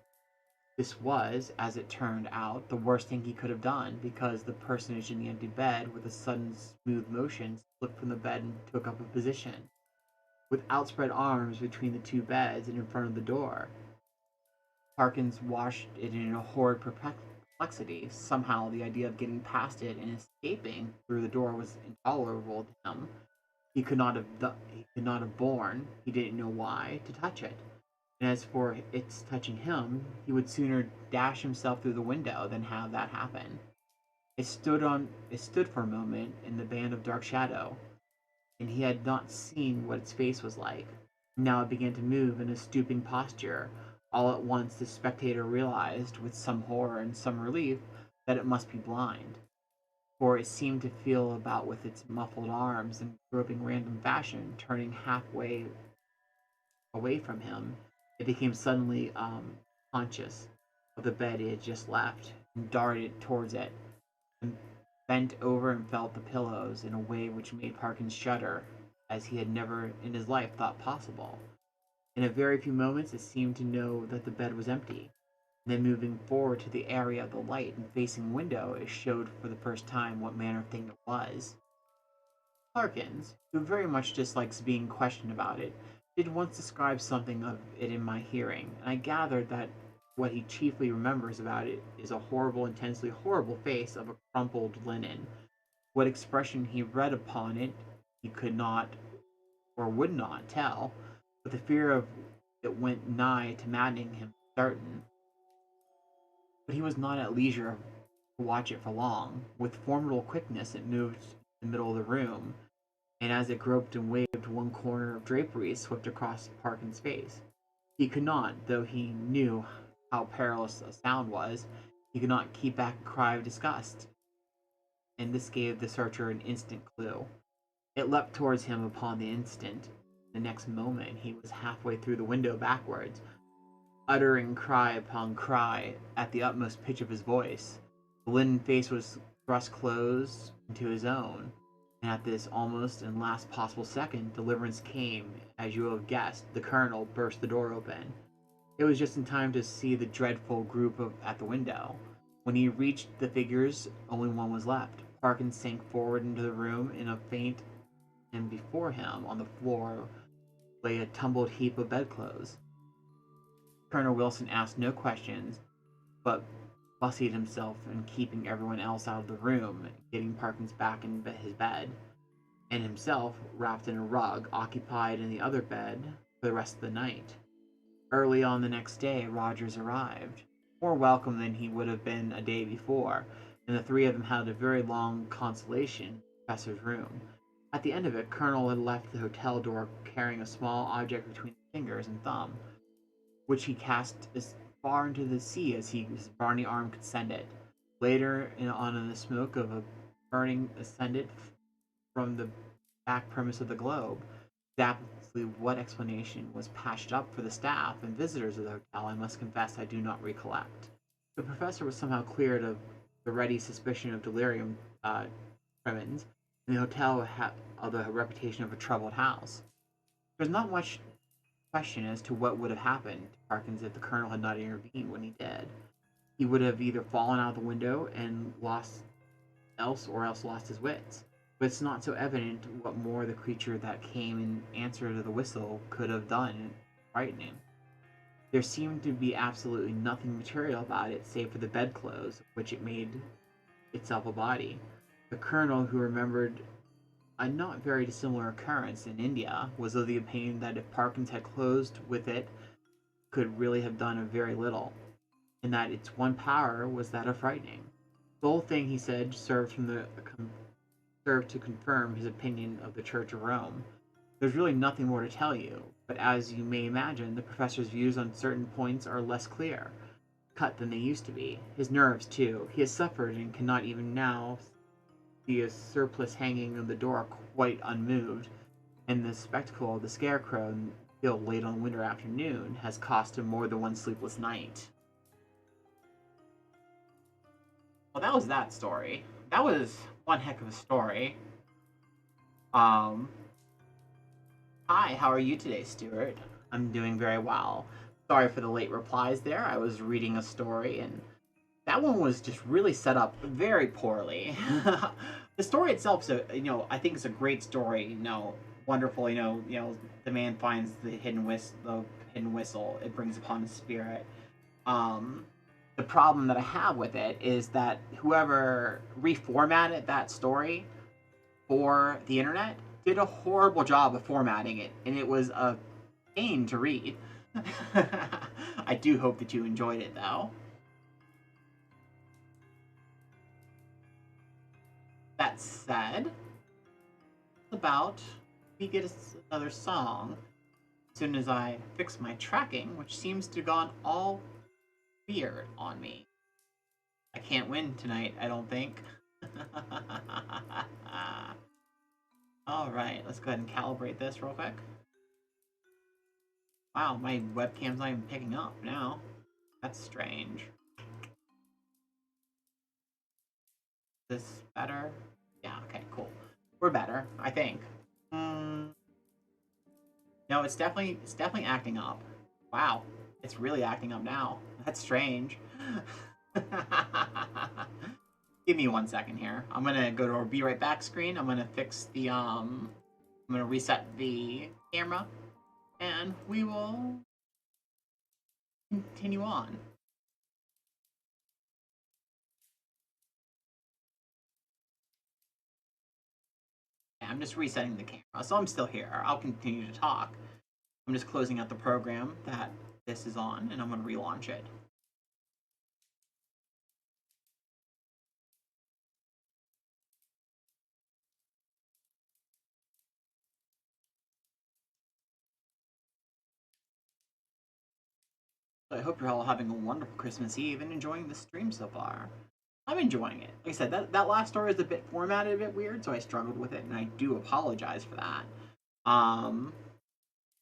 This was, as it turned out, the worst thing he could have done, because the personage in the empty bed, with a sudden smooth motion, slipped from the bed and took up a position, with outspread arms between the two beds and in front of the door. Parkins watched it in a horrid perplexity. Somehow the idea of getting past it and escaping through the door was intolerable to him. He could not have borne, he didn't know why, to touch it. And as for its touching him, he would sooner dash himself through the window than have that happen. It stood for a moment in the band of dark shadow, and he had not seen what its face was like. Now it began to move in a stooping posture. All at once the spectator realized, with some horror and some relief, that it must be blind, for it seemed to feel about with its muffled arms in groping random fashion, turning halfway away from him. It became suddenly conscious of the bed it had just left, and darted towards it, and bent over and felt the pillows in a way which made Parkins shudder, as he had never in his life thought possible. In a very few moments it seemed to know that the bed was empty, and then moving forward to the area of the light and facing the window, it showed for the first time what manner of thing it was. Parkins, who very much dislikes being questioned about it, did once describe something of it in my hearing, and I gathered that what he chiefly remembers about it is a horrible, intensely horrible face of a crumpled linen. What expression he read upon it he could not or would not tell, but the fear of it went nigh to maddening him certain. But he was not at leisure to watch it for long. With formidable quickness it moved to the middle of the room, and as it groped and waved, one corner of drapery swept across Parkin's face. He could not, though he knew how perilous a sound was, he could not keep back a cry of disgust, and this gave the searcher an instant clue. It leapt towards him upon the instant. The next moment he was halfway through the window backwards, uttering cry upon cry at the utmost pitch of his voice. The linen face was thrust close into his own, and at this almost and last possible second, deliverance came. As you have guessed, the colonel burst the door open. It was just in time to see the dreadful at the window. When he reached the figures, only one was left. Parkins sank forward into the room in a faint, and before him, on the floor, lay a tumbled heap of bedclothes. Colonel Wilson asked no questions, but busied himself in keeping everyone else out of the room, getting Parkins back in his bed, and himself, wrapped in a rug, occupied in the other bed for the rest of the night. Early on the next day Rogers arrived, more welcome than he would have been a day before, and the three of them had a very long consultation. professor's room. At the end of it, Colonel had left the hotel door carrying a small object between his fingers and thumb, which he cast as far into the sea as his brawny arm could send it. Later on in the smoke of a burning ascended from the back premise of the globe, exactly what explanation was patched up for the staff and visitors of the hotel, I must confess I do not recollect. The professor was somehow cleared of the ready suspicion of delirium tremens, and the hotel had the reputation of a troubled house. There was not much question as to what would have happened to Parkins if the colonel had not intervened when he did. He would have either fallen out the window and lost his wits. But it's not so evident what more the creature that came in answer to the whistle could have done frightening. There seemed to be absolutely nothing material about it save for the bedclothes, of which it made itself a body. The colonel, who remembered a not very dissimilar occurrence in India, was of the opinion that if Parkins had closed with it, could really have done very little, and that its one power was that of frightening. The whole thing, he said, served to confirm his opinion of the Church of Rome. There's really nothing more to tell you, but as you may imagine, the professor's views on certain points are less clear cut than they used to be. His nerves, too. He has suffered and cannot even now see a surplice hanging on the door quite unmoved, and the spectacle of the scarecrow killed late on winter afternoon has cost him more than one sleepless night. Well, that was that story. That was one heck of a story. Um, Hi, how are you today, Stuart? I'm doing very well. Sorry for the late replies there. I was reading a story and that one was just really set up very poorly. The story itself, so I think it's a great story. Wonderful. The man finds the hidden whistle. It brings upon his spirit. Um, the problem that I have with it is that whoever reformatted that story for the internet did a horrible job of formatting it, and it was a pain to read. I do hope that you enjoyed it, though. That said, about we get another song as soon as I fix my tracking, which seems to have gone all weird on me. I can't win tonight, I don't think. Alright, let's go ahead and calibrate this real quick. Wow, my webcam's not even picking up now. That's strange. Is this better? Yeah, okay, cool. We're better, I think. No, it's definitely acting up. Wow, it's really acting up now. That's strange. Give me 1 second here. I'm gonna go to our be right back screen. I'm gonna fix the I'm gonna reset the camera, and we will continue on. I'm just resetting the camera, so I'm still here. I'll continue to talk. I'm just closing out the program that this is on, and I'm gonna relaunch it. So I hope you're all having a wonderful Christmas Eve and enjoying the stream so far. I'm enjoying it. Like I said, that last story is a bit formatted, a bit weird, so I struggled with it, and I do apologize for that. Um,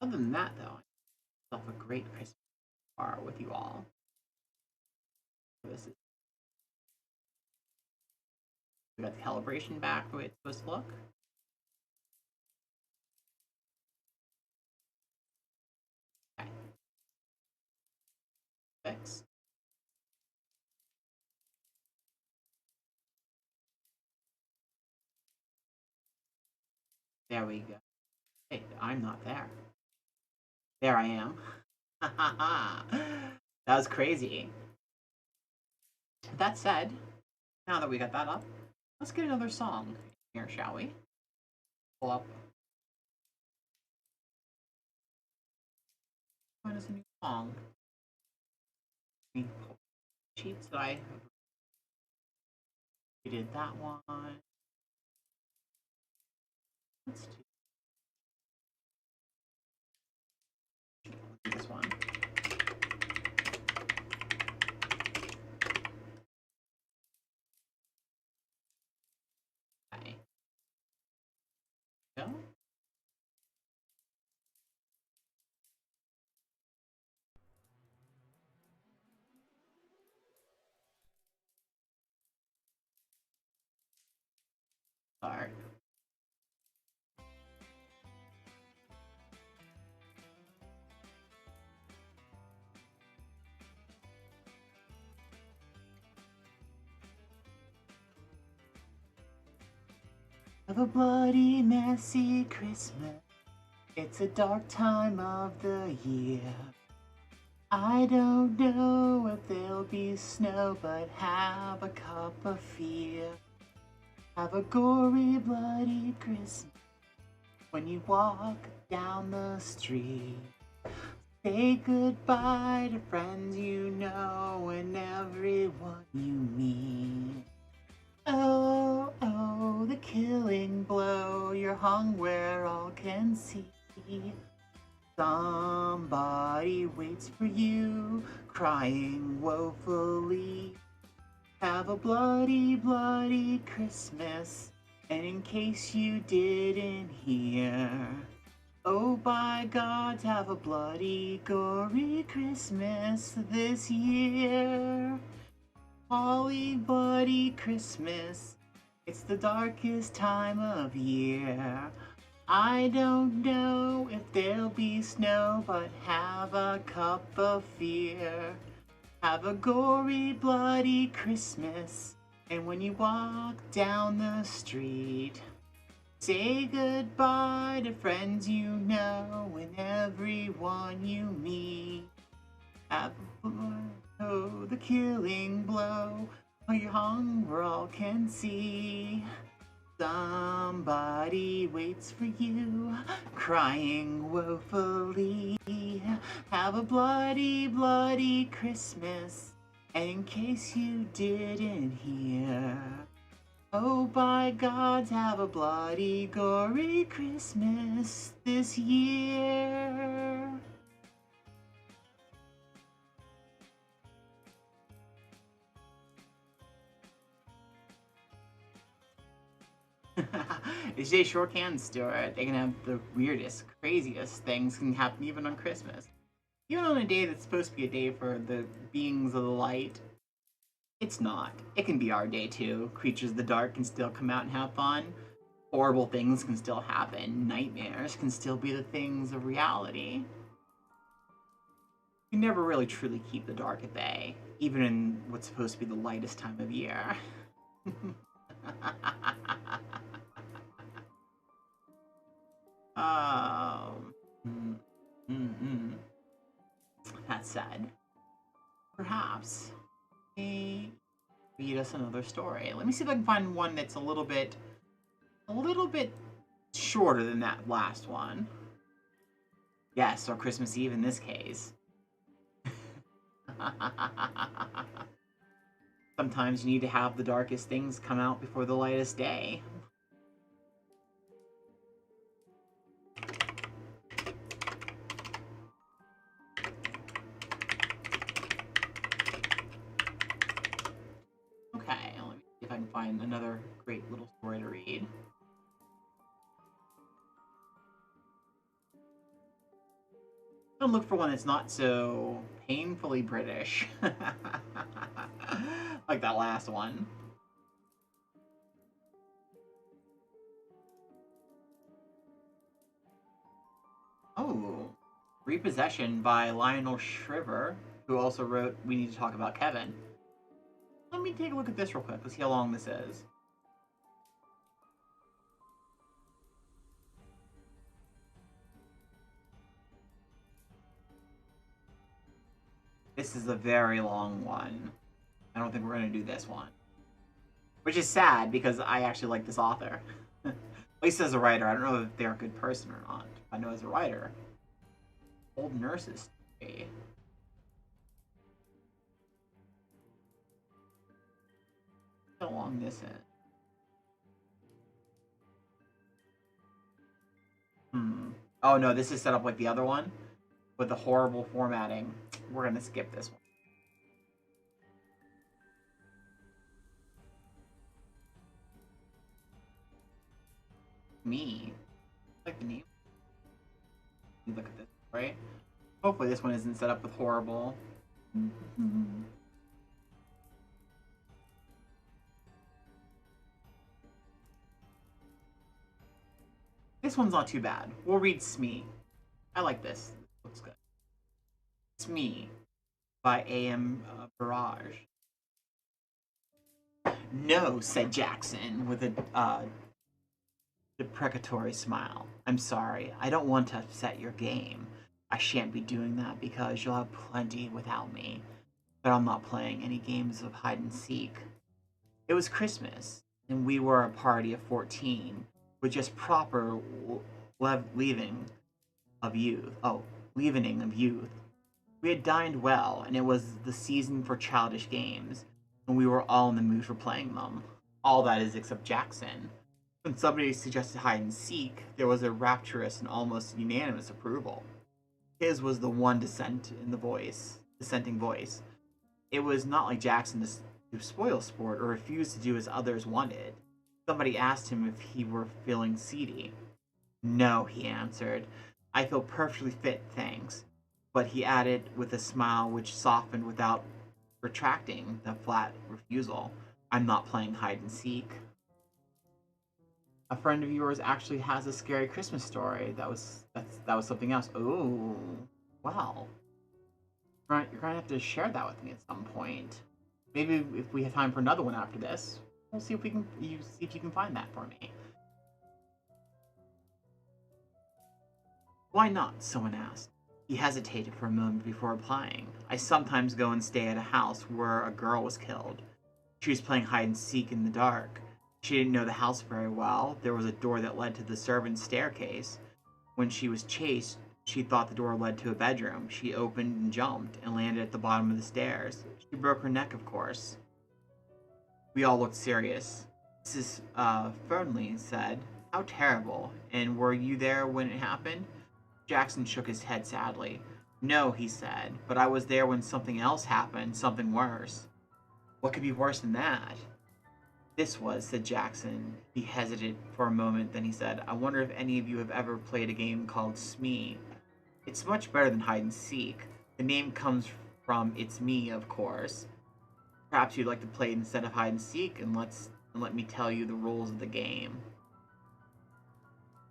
Other than that, though, I have a great Christmas bar with you all. This is we got the calibration back the way it's supposed to look. Okay, fixed. There we go. Hey, I'm not there. There I am. That was crazy. That said, now that we got that up, let's get another song here, shall we? Pull up. Find us a new song. Cheats that I have. We did that one. Let's do this one. Okay. Go. Start. Have a bloody, messy Christmas. It's a dark time of the year. I don't know if there'll be snow, but have a cup of fear. Have a gory, bloody Christmas when you walk down the street. Say goodbye to friends you know and everyone you meet. Oh, oh, the killing blow, you're hung where all can see. Somebody waits for you, crying woefully. Have a bloody, bloody Christmas, and in case you didn't hear, oh, by God, have a bloody, gory Christmas this year. Holly, bloody Christmas, it's the darkest time of year. I don't know if there'll be snow, but have a cup of fear. Have a gory, bloody Christmas, and when you walk down the street, say goodbye to friends you know and everyone you meet. Have oh, the killing blow, while you're hung where all can see. Somebody waits for you, crying woefully. Have a bloody, bloody Christmas, and in case you didn't hear, oh, by God, have a bloody, gory Christmas this year. It's Jay Short can store it. They can have the weirdest, craziest things can happen even on Christmas. Even on a day that's supposed to be a day for the beings of the light, it's not. It can be our day too. Creatures of the dark can still come out and have fun. Horrible things can still happen. Nightmares can still be the things of reality. You never really truly keep the dark at bay, even in what's supposed to be the lightest time of year. Um, That said, perhaps they read us another story. Let me see if I can find one that's a little bit shorter than that last one. Yes, or Christmas Eve in this case. Sometimes you need to have the darkest things come out before the lightest day. Okay, let me see if I can find another great little story to read. I'm gonna look for one that's not so painfully British. Like that last one. Oh, Repossession by Lionel Shriver, who also wrote We Need to Talk About Kevin. Let me take a look at this real quick. Let's see how long this is. This is a very long one. I don't think we're going to do this one. Which is sad because I actually like this author. At least as a writer. I don't know if they're a good person or not. I know as a writer. Old Nurses. How long this is. Oh no, this is set up like the other one with the horrible formatting. We're gonna skip this one. Me. I like the name. Look at this, right? Hopefully this one isn't set up with horrible. This one's not too bad. We'll read Smee. I like this. Looks good. Smee by A.M. Barrage. No, said Jackson with a deprecatory smile. I'm sorry. I don't want to upset your game. I shan't be doing that because you'll have plenty without me. But I'm not playing any games of hide and seek. It was Christmas, and we were a party of 14 with just proper leaving of youth. Oh, leavening of youth. We had dined well, and it was the season for childish games, and we were all in the mood for playing them. All that is except Jackson. When somebody suggested hide and seek, there was a rapturous and almost unanimous approval. His was the one dissenting voice. It was not like Jackson to spoil sport or refuse to do as others wanted. Somebody asked him if he were feeling seedy. No, he answered. I feel perfectly fit, thanks. But he added with a smile which softened without retracting the flat refusal. I'm not playing hide and seek. A friend of yours actually has a scary Christmas story. That was something else. Oh, wow. You're gonna have to share that with me at some point. Maybe if we have time for another one after this, we'll see if we can. You see if you can find that for me. Why not? Someone asked. He hesitated for a moment before replying. I sometimes go and stay at a house where a girl was killed. She was playing hide and seek in the dark. She didn't know the house very well. There was a door that led to the servants' staircase. When she was chased, she thought the door led to a bedroom. She opened and jumped and landed at the bottom of the stairs. She broke her neck, of course. We all looked serious. Mrs. Fernley said, How terrible. And were you there when it happened? Jackson shook his head sadly. No, he said, but I was there when something else happened, something worse. What could be worse than that? This was, said Jackson. He hesitated for a moment, then he said, I wonder if any of you have ever played a game called Smee. It's much better than hide and seek. The name comes from It's Me, of course. Perhaps you'd like to play it instead of hide and seek, and let me tell you the rules of the game.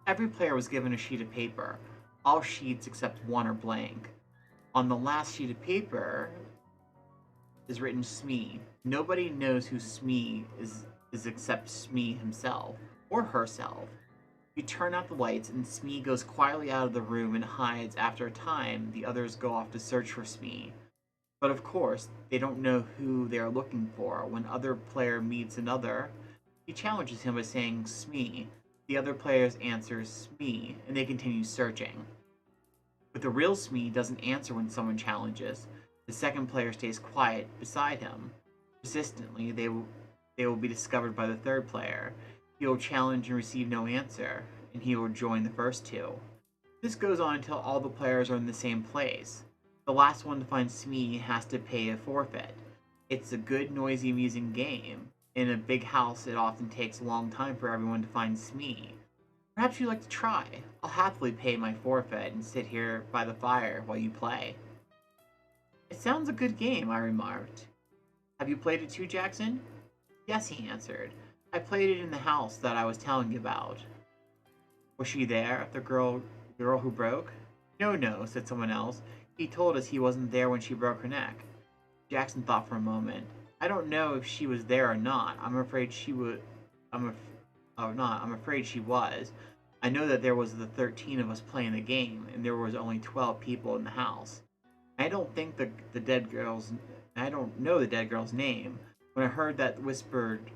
Every player was given a sheet of paper. All sheets except one are blank. On the last sheet of paper is written Smee. Nobody knows who Smee is except Smee himself or herself. You turn out the lights, and Smee goes quietly out of the room and hides. After a time, the others go off to search for Smee. But of course, they don't know who they are looking for. When other player meets another, he challenges him by saying Smee. The other players answer Smee, and they continue searching. But the real Smee doesn't answer when someone challenges. The second player stays quiet beside him. Persistently, they will be discovered by the third player. He will challenge and receive no answer, and he will join the first two. This goes on until all the players are in the same place. The last one to find Smee has to pay a forfeit. It's a good, noisy, amusing game. In a big house, it often takes a long time for everyone to find Smee. Perhaps you'd like to try. I'll happily pay my forfeit and sit here by the fire while you play. It sounds a good game, I remarked. Have you played it too, Jackson? Yes, he answered. I played it in the house that I was telling you about. Was she there, the girl who broke? No, no, said someone else. He told us he wasn't there when she broke her neck. Jackson thought for a moment. I don't know if she was there or not. I'm afraid she would. I'm afraid she was. I know that there was the 13 of us playing the game, and there was only 12 people in the house. I don't think the dead girl's. I don't know the dead girl's name. When I heard that whispered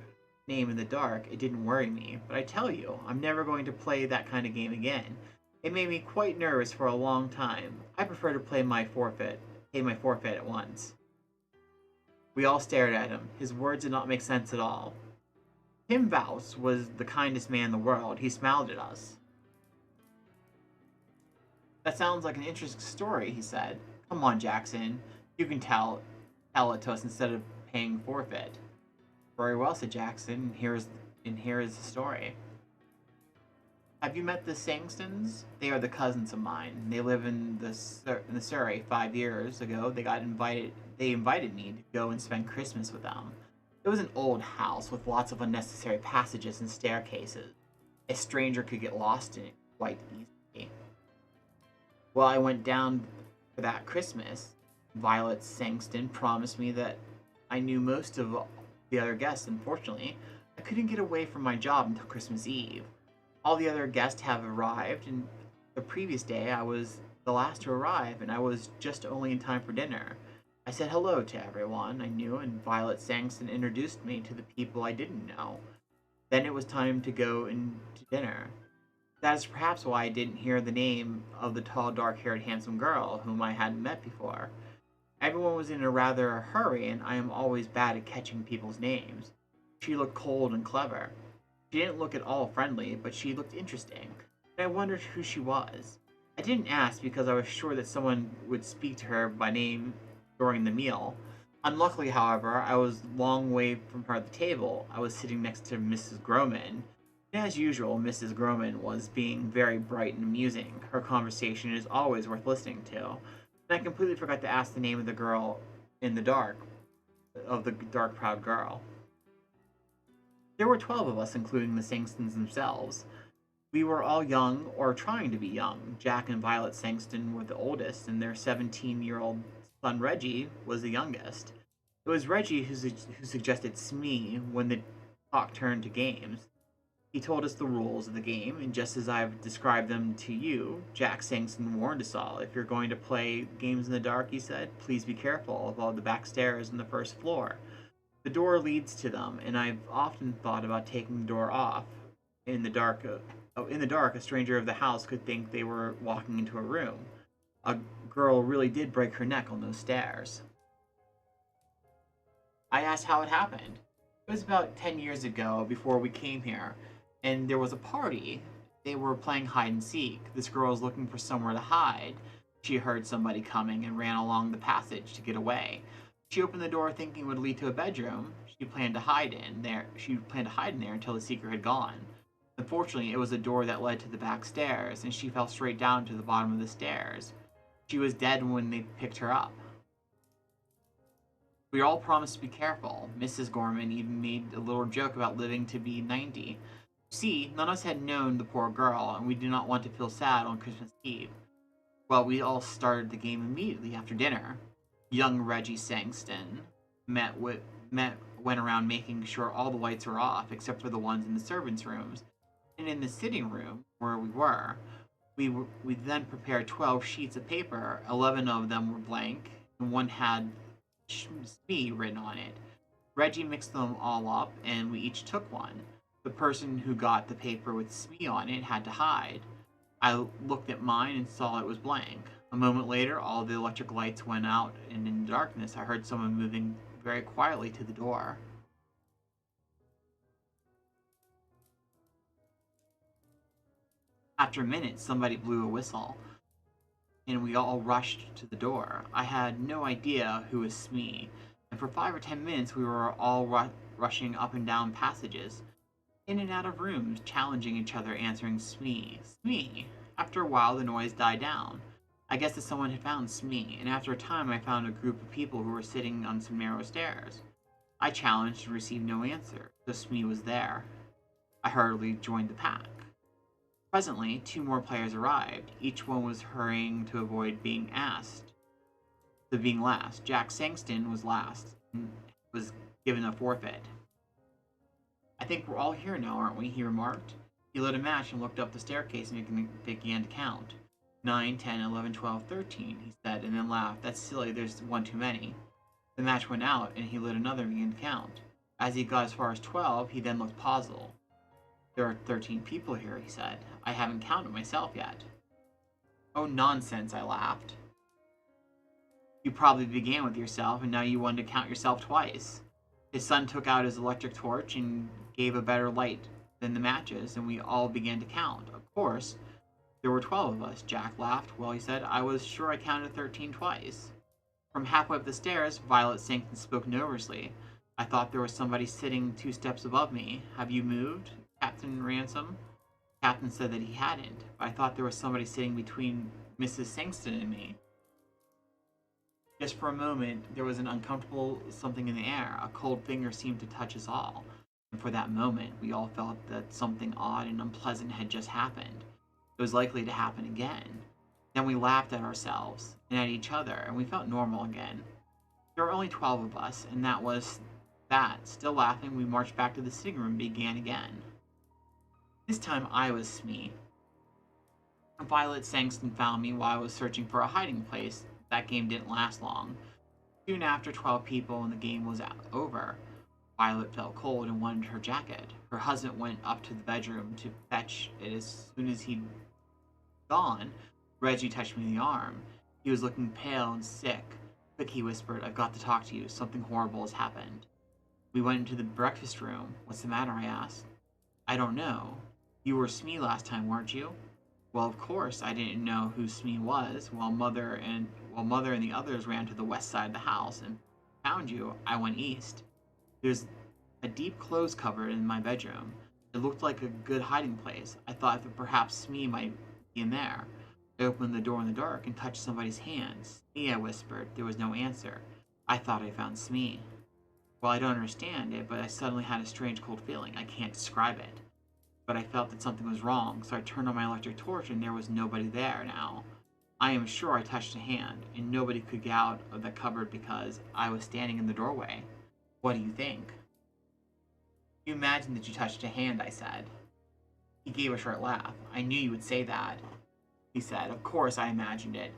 name in the dark, it didn't worry me. But I tell you, I'm never going to play that kind of game again. It made me quite nervous for a long time. I prefer to pay my forfeit at once. We all stared at him. His words did not make sense at all. Tim Vouse was the kindest man in the world. He smiled at us. That sounds like an interesting story, he said. Come on, Jackson. You can tell it to us instead of paying forfeit. Very well, said Jackson. Here is the story. Have you met the Sangstons? They are the cousins of mine. They live in the Surrey. 5 years ago, They invited me to go and spend Christmas with them. It was an old house with lots of unnecessary passages and staircases. A stranger could get lost in it quite easily. Well, I went down for that Christmas. Violet Sangston promised me that I knew most of the other guests. Unfortunately, I couldn't get away from my job until Christmas Eve. All the other guests have arrived, and the previous day I was the last to arrive, and I was just only in time for dinner. I said hello to everyone I knew, and Violet Sangston introduced me to the people I didn't know. Then it was time to go in to dinner. That is perhaps why I didn't hear the name of the tall, dark haired, handsome girl whom I hadn't met before. Everyone was in a rather hurry, and I am always bad at catching people's names. She looked cold and clever. She didn't look at all friendly, but she looked interesting, and I wondered who she was. I didn't ask because I was sure that someone would speak to her by name during the meal. Unluckily, however, I was a long way from her at the table. I was sitting next to Mrs. Groman. As usual, Mrs. Groman was being very bright and amusing. Her conversation is always worth listening to. And I completely forgot to ask the name of the girl in the dark, of the dark, proud girl. There were 12 of us, including the Sangstons themselves. We were all young, or trying to be young. Jack and Violet Sangston were the oldest, and their 17-year-old son Reggie was the youngest. It was Reggie who suggested Smee when the talk turned to games. He told us the rules of the game, and just as I've described them to you, Jack Sangston warned us all. If you're going to play games in the dark, he said, please be careful of all the back stairs on the first floor. The door leads to them, and I've often thought about taking the door off. In the dark, a stranger of the house could think they were walking into a room. A girl really did break her neck on those stairs. I asked how it happened. It was about 10 years ago, before we came here, and there was a party. They were playing hide and seek. This girl was looking for somewhere to hide. She heard somebody coming and ran along the passage to get away. She opened the door thinking it would lead to a bedroom. She planned to hide in there until the seeker had gone. Unfortunately, it was a door that led to the back stairs, and she fell straight down to the bottom of the stairs. She was dead when they picked her up. We all promised to be careful. Mrs. Gorman even made a little joke about living to be 90. See, none of us had known the poor girl, and we did not want to feel sad on Christmas Eve. Well, we all started the game immediately after dinner. Young Reggie Sangston went around making sure all the lights were off, except for the ones in the servants' rooms. And in the sitting room, where we then prepared 12 sheets of paper. 11 of them were blank, and one had Smee written on it. Reggie mixed them all up, and we each took one. The person who got the paper with Smee on it had to hide. I looked at mine and saw it was blank. A moment later, all the electric lights went out, and in the darkness, I heard someone moving very quietly to the door. After a minute, somebody blew a whistle, and we all rushed to the door. I had no idea who was Smee, and for 5 or 10 minutes, we were all rushing up and down passages, in and out of rooms, challenging each other, answering Smee, Smee. After a while, the noise died down. I guess that someone had found Smee, and after a time I found a group of people who were sitting on some narrow stairs. I challenged and received no answer, so Smee was there. I hurriedly joined the pack. Presently, 2 more players arrived. Each one was hurrying to avoid being last. Jack Sangston was last, and was given a forfeit. I think we're all here now, aren't we? He remarked. He lit a match and looked up the staircase and began to count. 9, 10, 11, 12, 13, he said, and then laughed. That's silly, there's one too many. The match went out, and he lit another and began to count. As he got as far as 12, he then looked puzzled. There are 13 people here, he said. I haven't counted myself yet. Oh, nonsense, I laughed. You probably began with yourself, and now you want to count yourself twice. His son took out his electric torch and gave a better light than the matches, and we all began to count. Of course, There were 12 of us, Jack laughed. Well, he said, I was sure I counted 13 twice. From halfway up the stairs, Violet sank and spoke nervously. I thought there was somebody sitting 2 steps above me. Have you moved, Captain Ransom? Captain said that he hadn't, but I thought there was somebody sitting between Mrs. Singleton and me. Just for a moment, there was an uncomfortable something in the air. A cold finger seemed to touch us all. And for that moment, we all felt that something odd and unpleasant had just happened. It was likely to happen again. Then we laughed at ourselves and at each other, and we felt normal again. There were only 12 of us, and that was that. Still laughing, we marched back to the sitting room and began again. This time I was Smee. Violet Sangston found me while I was searching for a hiding place. That game didn't last long. Soon after 12 people and the game was over, Violet felt cold and wanted her jacket. Her husband went up to the bedroom to fetch it. As soon as he'd gone, Reggie touched me in the arm. He was looking pale and sick. Quick, he whispered, I've got to talk to you. Something horrible has happened. We went into the breakfast room. What's the matter? I asked. I don't know. You were Smee last time, weren't you? Well, of course, I didn't know who Smee was. While Mother and the others ran to the west side of the house and found you, I went east. There's a deep clothes cupboard in my bedroom. It looked like a good hiding place. I thought that perhaps Smee might be in there. I opened the door in the dark and touched somebody's hand. Smee, I whispered. There was no answer. I thought I found Smee. Well, I don't understand it, but I suddenly had a strange cold feeling. I can't describe it. But I felt that something was wrong, so I turned on my electric torch and there was nobody there now. I am sure I touched a hand, and nobody could get out of the cupboard because I was standing in the doorway. What do you think? You imagine that you touched a hand, I said. He gave a short laugh. I knew you would say that, he said. Of course I imagined it.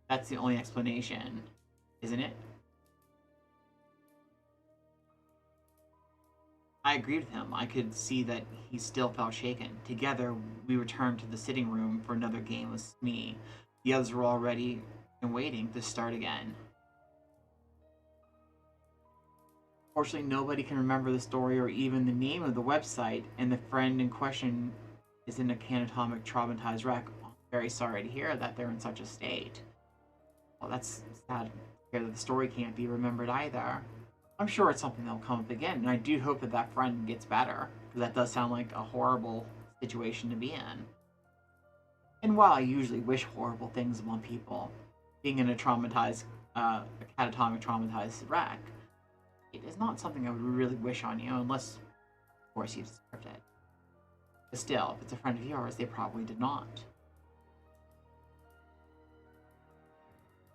That's the only explanation, isn't it? I agreed with him. I could see that he still felt shaken. Together, we returned to the sitting room for another game with Smee. The others were all ready and waiting to start again. Fortunately, nobody can remember the story or even the name of the website, and the friend in question is in a catatonic, traumatized wreck. I'm very sorry to hear that they're in such a state. Well, that's sad to hear that the story can't be remembered either. I'm sure it's something that'll come up again, and I do hope that that friend gets better, because that does sound like a horrible situation to be in. And while I usually wish horrible things upon people, being in a catatonic traumatized wreck, it is not something I would really wish on you, unless, of course, you deserved it. But still, if it's a friend of yours, they probably did not.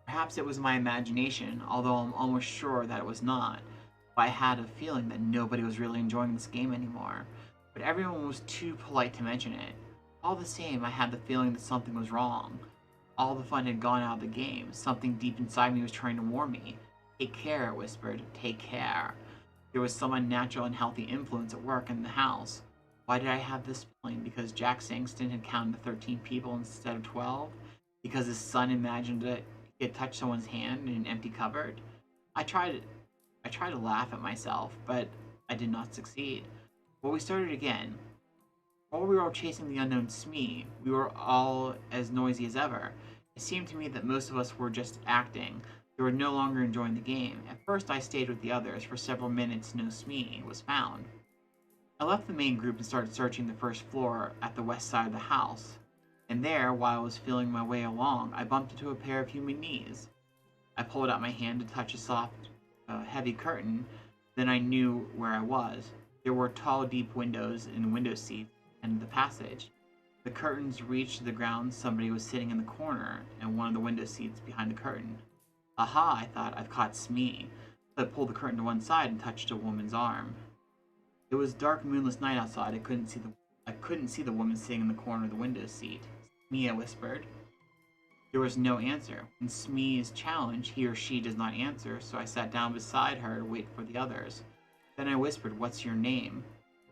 Perhaps it was my imagination, although I'm almost sure that it was not. I had a feeling that nobody was really enjoying this game anymore, but everyone was too polite to mention it. All the same, I had the feeling that something was wrong. All the fun had gone out of the game. Something deep inside me was trying to warn me. Take care, it whispered. Take care. There was some unnatural, unhealthy influence at work in the house. Why did I have this feeling? Because Jack Sangston had counted 13 people instead of 12? Because his son imagined that he had touched someone's hand in an empty cupboard? I tried to laugh at myself, but I did not succeed. Well, we started again. While we were all chasing the unknown Smee, we were all as noisy as ever. It seemed to me that most of us were just acting. They were no longer enjoying the game. At first I stayed with the others. For several minutes no Smee was found. I left the main group and started searching the first floor at the west side of the house. And there, while I was feeling my way along, I bumped into a pair of human knees. I pulled out my hand to touch a soft, heavy curtain. Then I knew where I was. There were tall, deep windows and window seats in the passage. The curtains reached the ground. Somebody was sitting in the corner in one of the window seats behind the curtain. Aha, I thought, I've caught Smee. So I pulled the curtain to one side and touched a woman's arm. It was dark, moonless night outside. I couldn't see the woman sitting in the corner of the window seat. Smee, I whispered. There was no answer. When Smee is challenged, he or she does not answer, so I sat down beside her to wait for the others. Then I whispered, "What's your name?"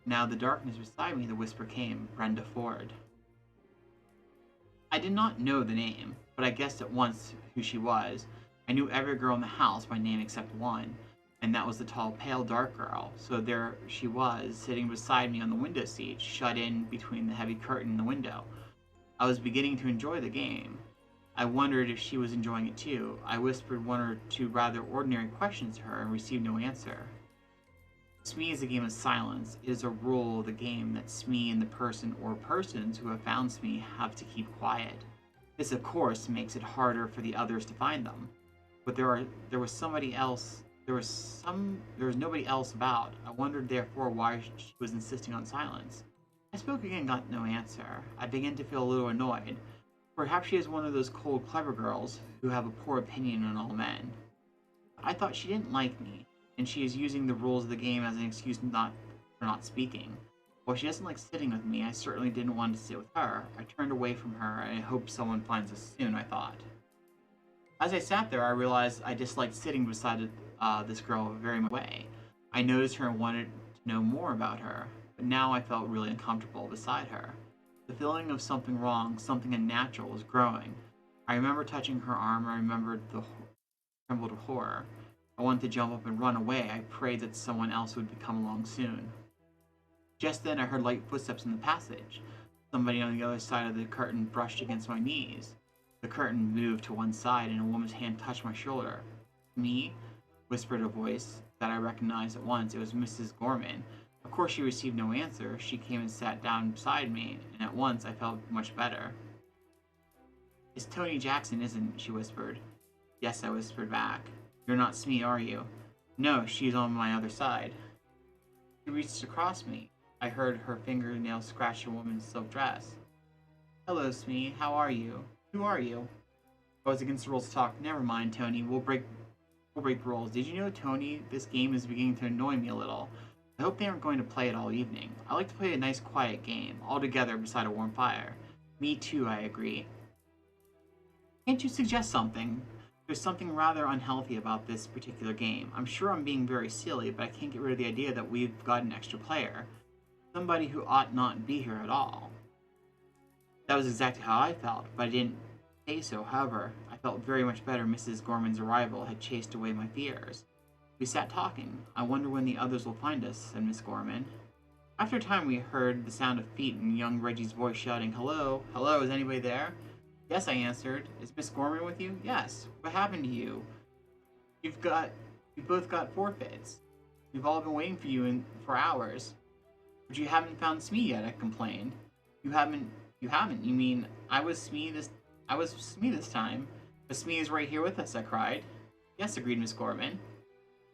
Now the darkness beside me, the whisper came, "Brenda Ford." I did not know the name, but I guessed at once who she was. I knew every girl in the house by name except one, and that was the tall, pale, dark girl. So there she was, sitting beside me on the window seat, shut in between the heavy curtain and the window. I was beginning to enjoy the game. I wondered if she was enjoying it too. I whispered one or two rather ordinary questions to her and received no answer. Smee is a game of silence. It is a rule of the game that Smee and the person or persons who have found Smee have to keep quiet. This, of course, makes it harder for the others to find them. But there was somebody else. There was nobody else about. I wondered therefore why she was insisting on silence. I spoke again, got no answer. I began to feel a little annoyed. Perhaps she is one of those cold, clever girls who have a poor opinion on all men. I thought she didn't like me, and she is using the rules of the game as an excuse for not speaking. While she doesn't like sitting with me, I certainly didn't want to sit with her. I turned away from her, and I hope someone finds us soon, I thought. As I sat there, I realized I disliked sitting beside this girl very much. I noticed her and wanted to know more about her, but now I felt really uncomfortable beside her. The feeling of something wrong, something unnatural, was growing. I remember touching her arm, and I remembered the trembled with horror. I wanted to jump up and run away. I prayed that someone else would come along soon. Just then I heard light footsteps in the passage. Somebody on the other side of the curtain brushed against my knees. The curtain moved to one side and a woman's hand touched my shoulder. "Me?" whispered a voice that I recognized at once. It was Mrs. Gorman. Of course she received no answer. She came and sat down beside me, and at once I felt much better. "It's Tony Jackson, isn't?" she whispered. "Yes," I whispered back. "You're not Smee, are you?" "No, she's on my other side." She reached across me. I heard her fingernails scratch a woman's silk dress. "Hello, Smee. How are you? Who are you?" "Oh, it's against the rules to talk. Never mind, Tony. We'll break the rules. Did you know, Tony, this game is beginning to annoy me a little. I hope they aren't going to play it all evening. I like to play a nice, quiet game, all together beside a warm fire." "Me too," I agree. "Can't you suggest something? There's something rather unhealthy about this particular game. I'm sure I'm being very silly, but I can't get rid of the idea that we've got an extra player. Somebody who ought not be here at all." That was exactly how I felt, but I didn't say so. However, I felt very much better. Mrs. Gorman's arrival had chased away my fears. We sat talking. "I wonder when the others will find us," said Miss Gorman. After a time we heard the sound of feet and young Reggie's voice shouting, "Hello, hello, is anybody there?" "Yes," I answered. "Is Miss Gorman with you?" "Yes." "What happened to you? You've both got forfeits. We've all been waiting for you for hours." "But you haven't found Smee yet," I complained. You haven't? You mean I was Smee this time? But Smee is right here with us," I cried. "Yes," agreed Miss Gorman.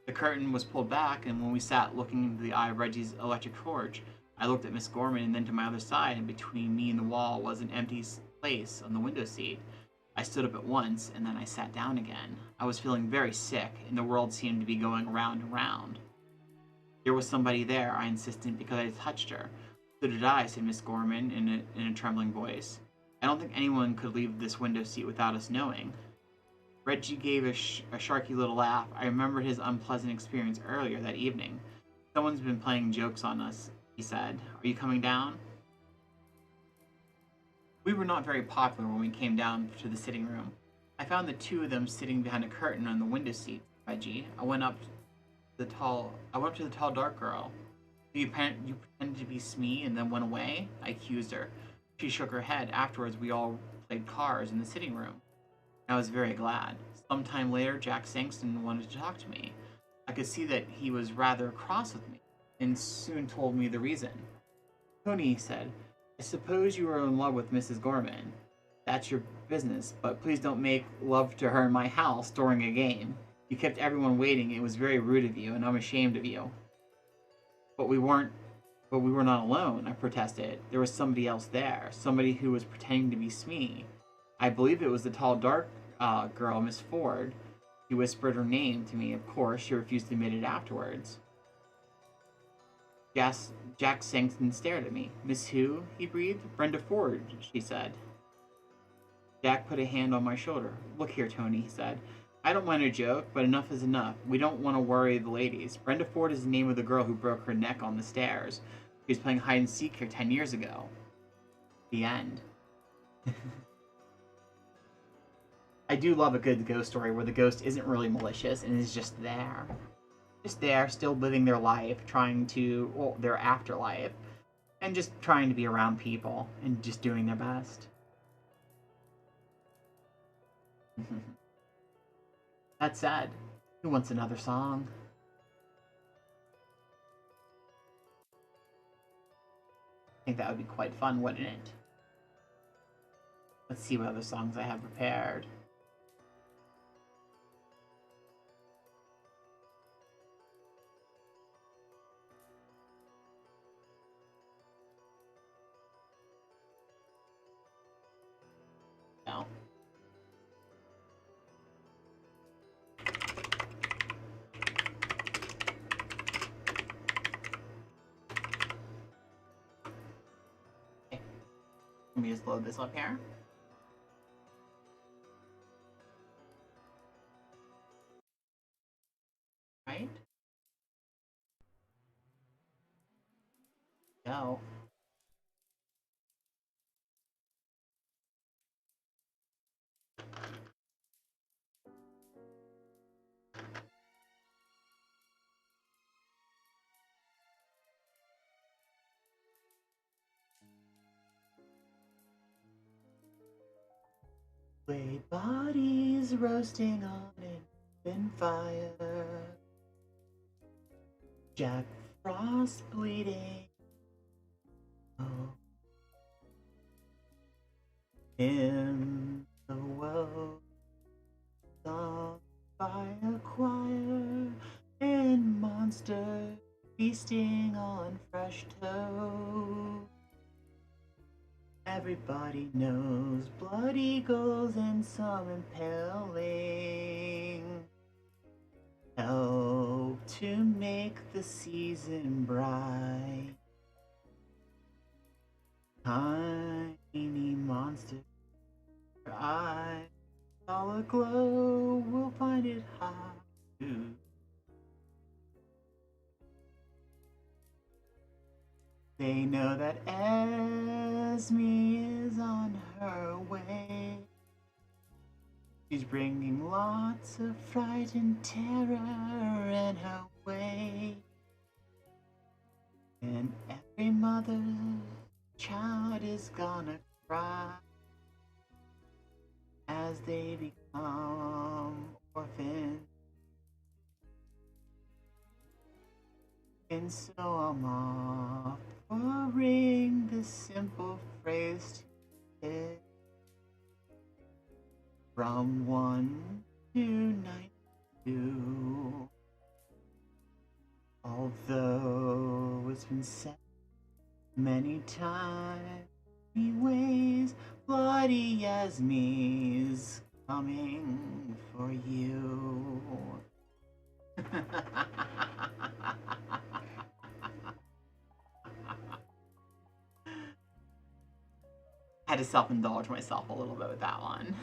The curtain was pulled back, and when we sat looking into the eye of Reggie's electric torch, I looked at Miss Gorman and then to my other side, and between me and the wall was an empty place on the window seat. I stood up at once, and then I sat down again. I was feeling very sick, and the world seemed to be going round and round. "There was somebody there," I insisted, "because I touched her." "So did I," said Miss Gorman in a trembling voice. "I don't think anyone could leave this window seat without us knowing." Reggie gave a sharky little laugh. I remembered his unpleasant experience earlier that evening. "Someone's been playing jokes on us," he said. "Are you coming down?" We were not very popular when we came down to the sitting room. I found the two of them sitting behind a curtain on the window seat. "Reggie," I went up to the tall dark girl. You pretended to be Smee and then went away?" I accused her. She shook her head. Afterwards, we all played cards in the sitting room. I was very glad. Some time later, Jack Sangston wanted to talk to me. I could see that he was rather cross with me, and soon told me the reason. "Tony," he said, "I suppose you are in love with Mrs. Gorman. That's your business, but please don't make love to her in my house during a game. You kept everyone waiting. It was very rude of you, and I'm ashamed of you." But we were not alone," I protested. "There was somebody else there, somebody who was pretending to be Smee. I believe it was the tall, dark girl, Miss Ford. She whispered her name to me. Of course, she refused to admit it afterwards." Jack Sangston stared at me. "Miss who?" he breathed. "Brenda Ford," she said. Jack put a hand on my shoulder. "Look here, Tony," he said. "I don't mind a joke, but enough is enough. We don't want to worry the ladies. Brenda Ford is the name of the girl who broke her neck on the stairs. She was playing hide and seek here 10 years ago." The end. I do love a good ghost story where the ghost isn't really malicious and is just there. Just there, still living their life, their afterlife, and just trying to be around people and just doing their best. That said, who wants another song? I think that would be quite fun, wouldn't it? Let's see what other songs I have prepared. No. Okay. Let me just load this up here. Right? Go. Lay bodies roasting on an open fire. Jack Frost bleeding. Oh. In the world sung by a choir and monsters feasting on fresh toast. Everybody knows blood eagles and some impaling help to make the season bright. Tiny monsters, their eyes all aglow, will find it hard to. They know that Esme is on her way. She's bringing lots of fright and terror in her way. And every mother's child is gonna cry as they become orphans. And so I'm offering this simple phrase to it. From 1 to 92. Although it's been said many times, many ways, Bloody Yasmi's coming for you. Had to self-indulge myself a little bit with that one.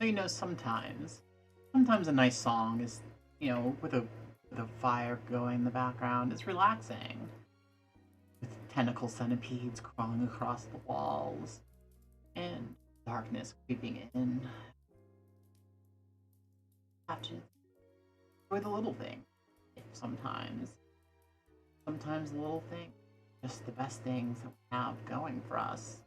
You know, sometimes a nice song is, you know, with a fire going in the background, it's relaxing. With tentacle centipedes crawling across the walls and darkness creeping in. Have to enjoy the little thing. Sometimes the little thing, just the best things that we have going for us.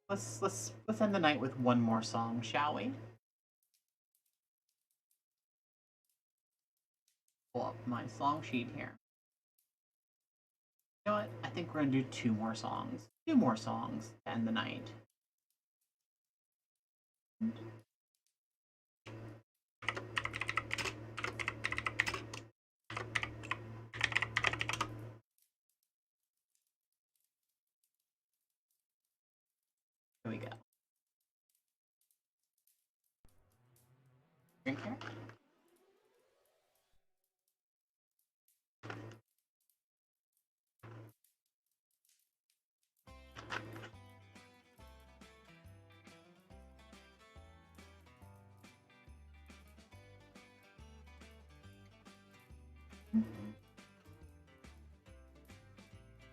Let's end the night with one more song, shall we? Pull up my song sheet here. You know what? I think we're gonna do 2 more songs. 2 more songs to end the night. Here we go. Drink here.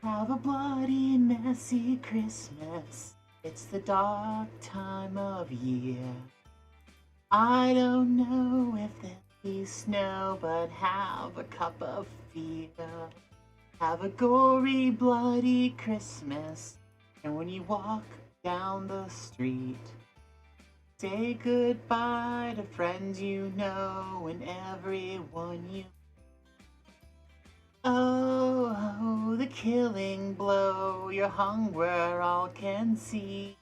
Have a bloody, messy Christmas. It's the dark time of year. I don't know if there'll be snow, but have a cup of fear. Have a gory, bloody Christmas. And when you walk down the street, say goodbye to friends you know and everyone you. Oh, oh, the killing blow, your hunger all can see.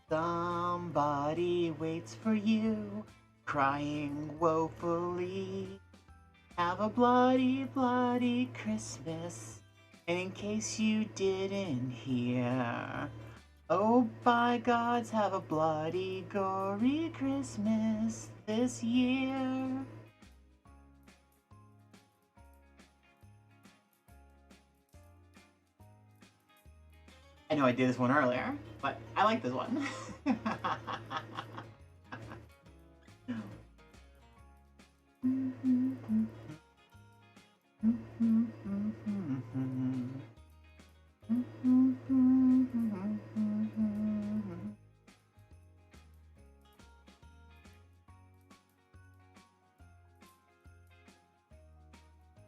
Somebody waits for you, crying woefully. Have a bloody, bloody Christmas. And in case you didn't hear, oh, by gods, have a bloody, gory Christmas this year. I know I did this one earlier, but I like this one.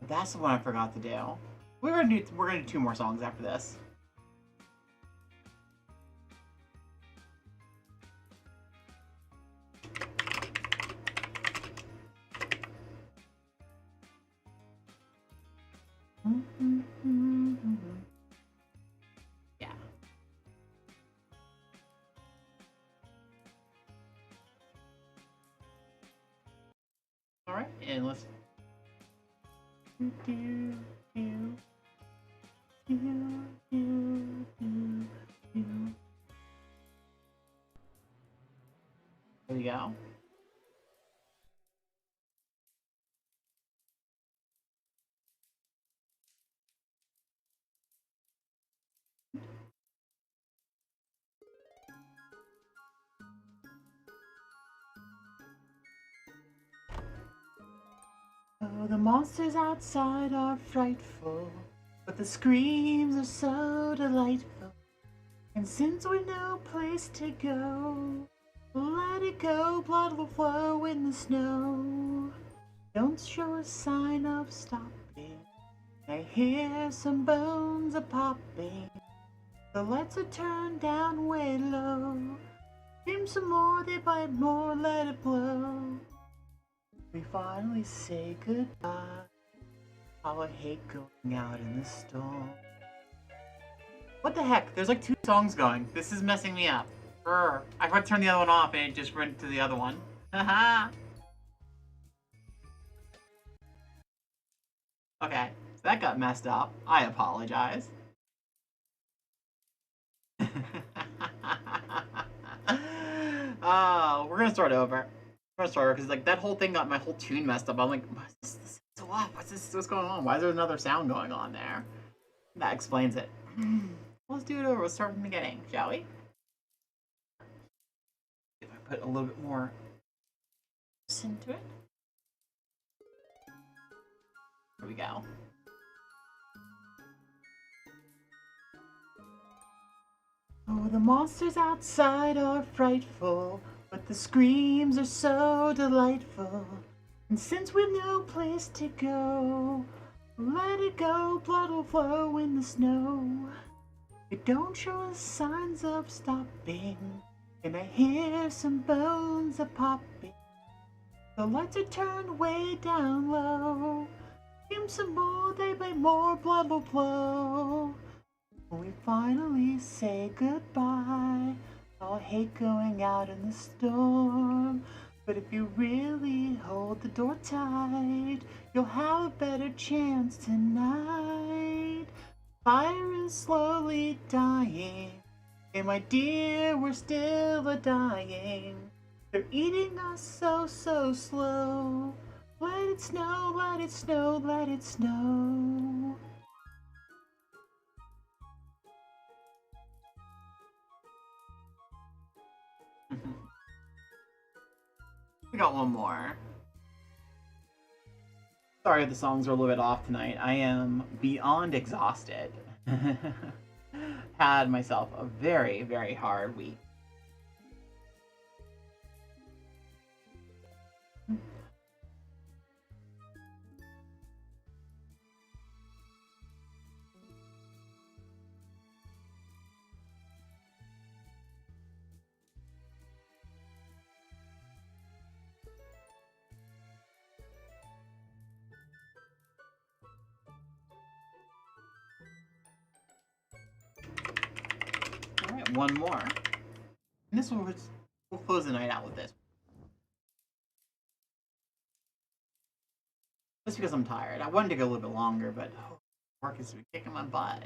That's the one I forgot to do. We're gonna do 2 more songs after this. Yeah. All right, and let's. There we go. Oh, the monsters outside are frightful, but the screams are so delightful. And since we've no place to go, let it go, blood will flow in the snow. Don't show a sign of stopping. I hear some bones a popping. The lights are turned down way low. Scream some more, they bite more, let it blow. We finally say goodbye. How I hate going out in the storm. What the heck? There's like 2 songs going. This is messing me up. I tried to turn the other one off and it just went to the other one. Haha. Okay, so that got messed up. I apologize. Oh, we're gonna start over. We're gonna start over because like that whole thing got my whole tune messed up. I'm like, this is so off. What's going on? Why is there another sound going on there? That explains it. Let's do it over. Let's start from the beginning, shall we? If I put a little bit more into it. Here we go. Oh, the monsters outside are frightful, but the screams are so delightful. And since we've no place to go, let it go, blood will flow in the snow. It don't show us signs of stopping, and I hear some bones a popping. The lights are turned way down low. Scream some more, they bite more, blood will flow. We finally say goodbye. I hate going out in the storm, but if you really hold the door tight, you'll have a better chance tonight. Fire is slowly dying, and my dear, we're still a-dying. They're eating us so, so slow. Let it snow, let it snow, let it snow. We got one more. Sorry if the songs are a little bit off tonight. I am beyond exhausted. Had myself a very, very hard week. All right, one more. And this one, we'll close the night out with this. Just because I'm tired. I wanted to go a little bit longer, but work has been kicking my butt.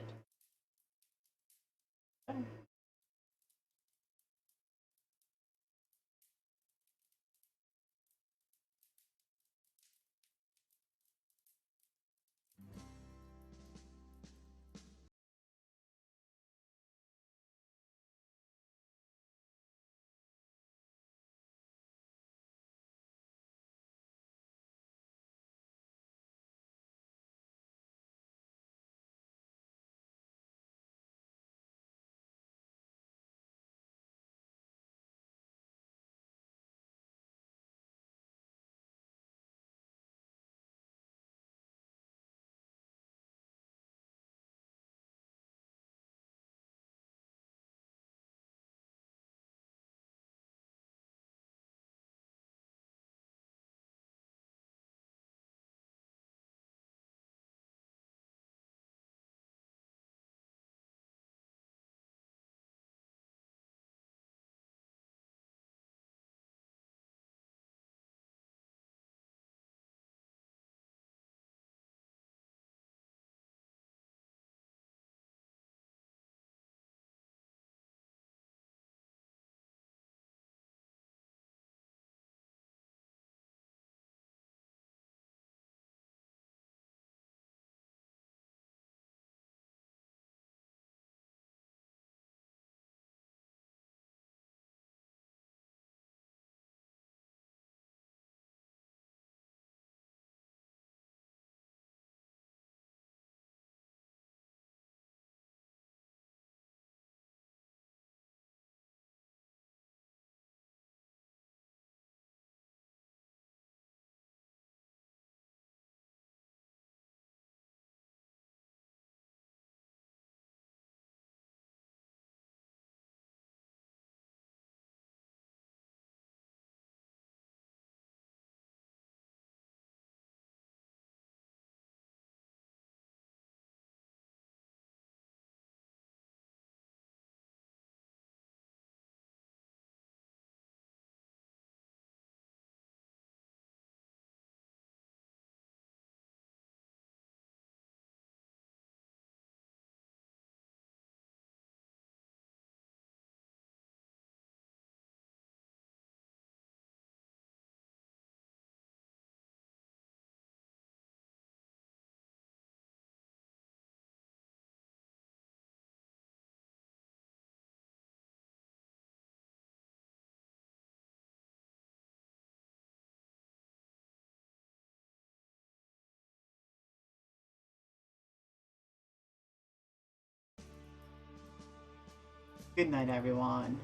Good night, everyone.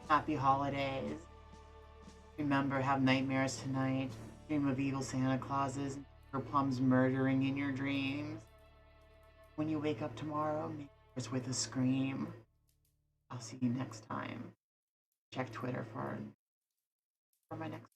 Happy holidays. Remember, have nightmares tonight. Dream of evil Santa Clauses or plums murdering in your dreams. When you wake up tomorrow, make yours with a scream. I'll see you next time. Check Twitter for my next.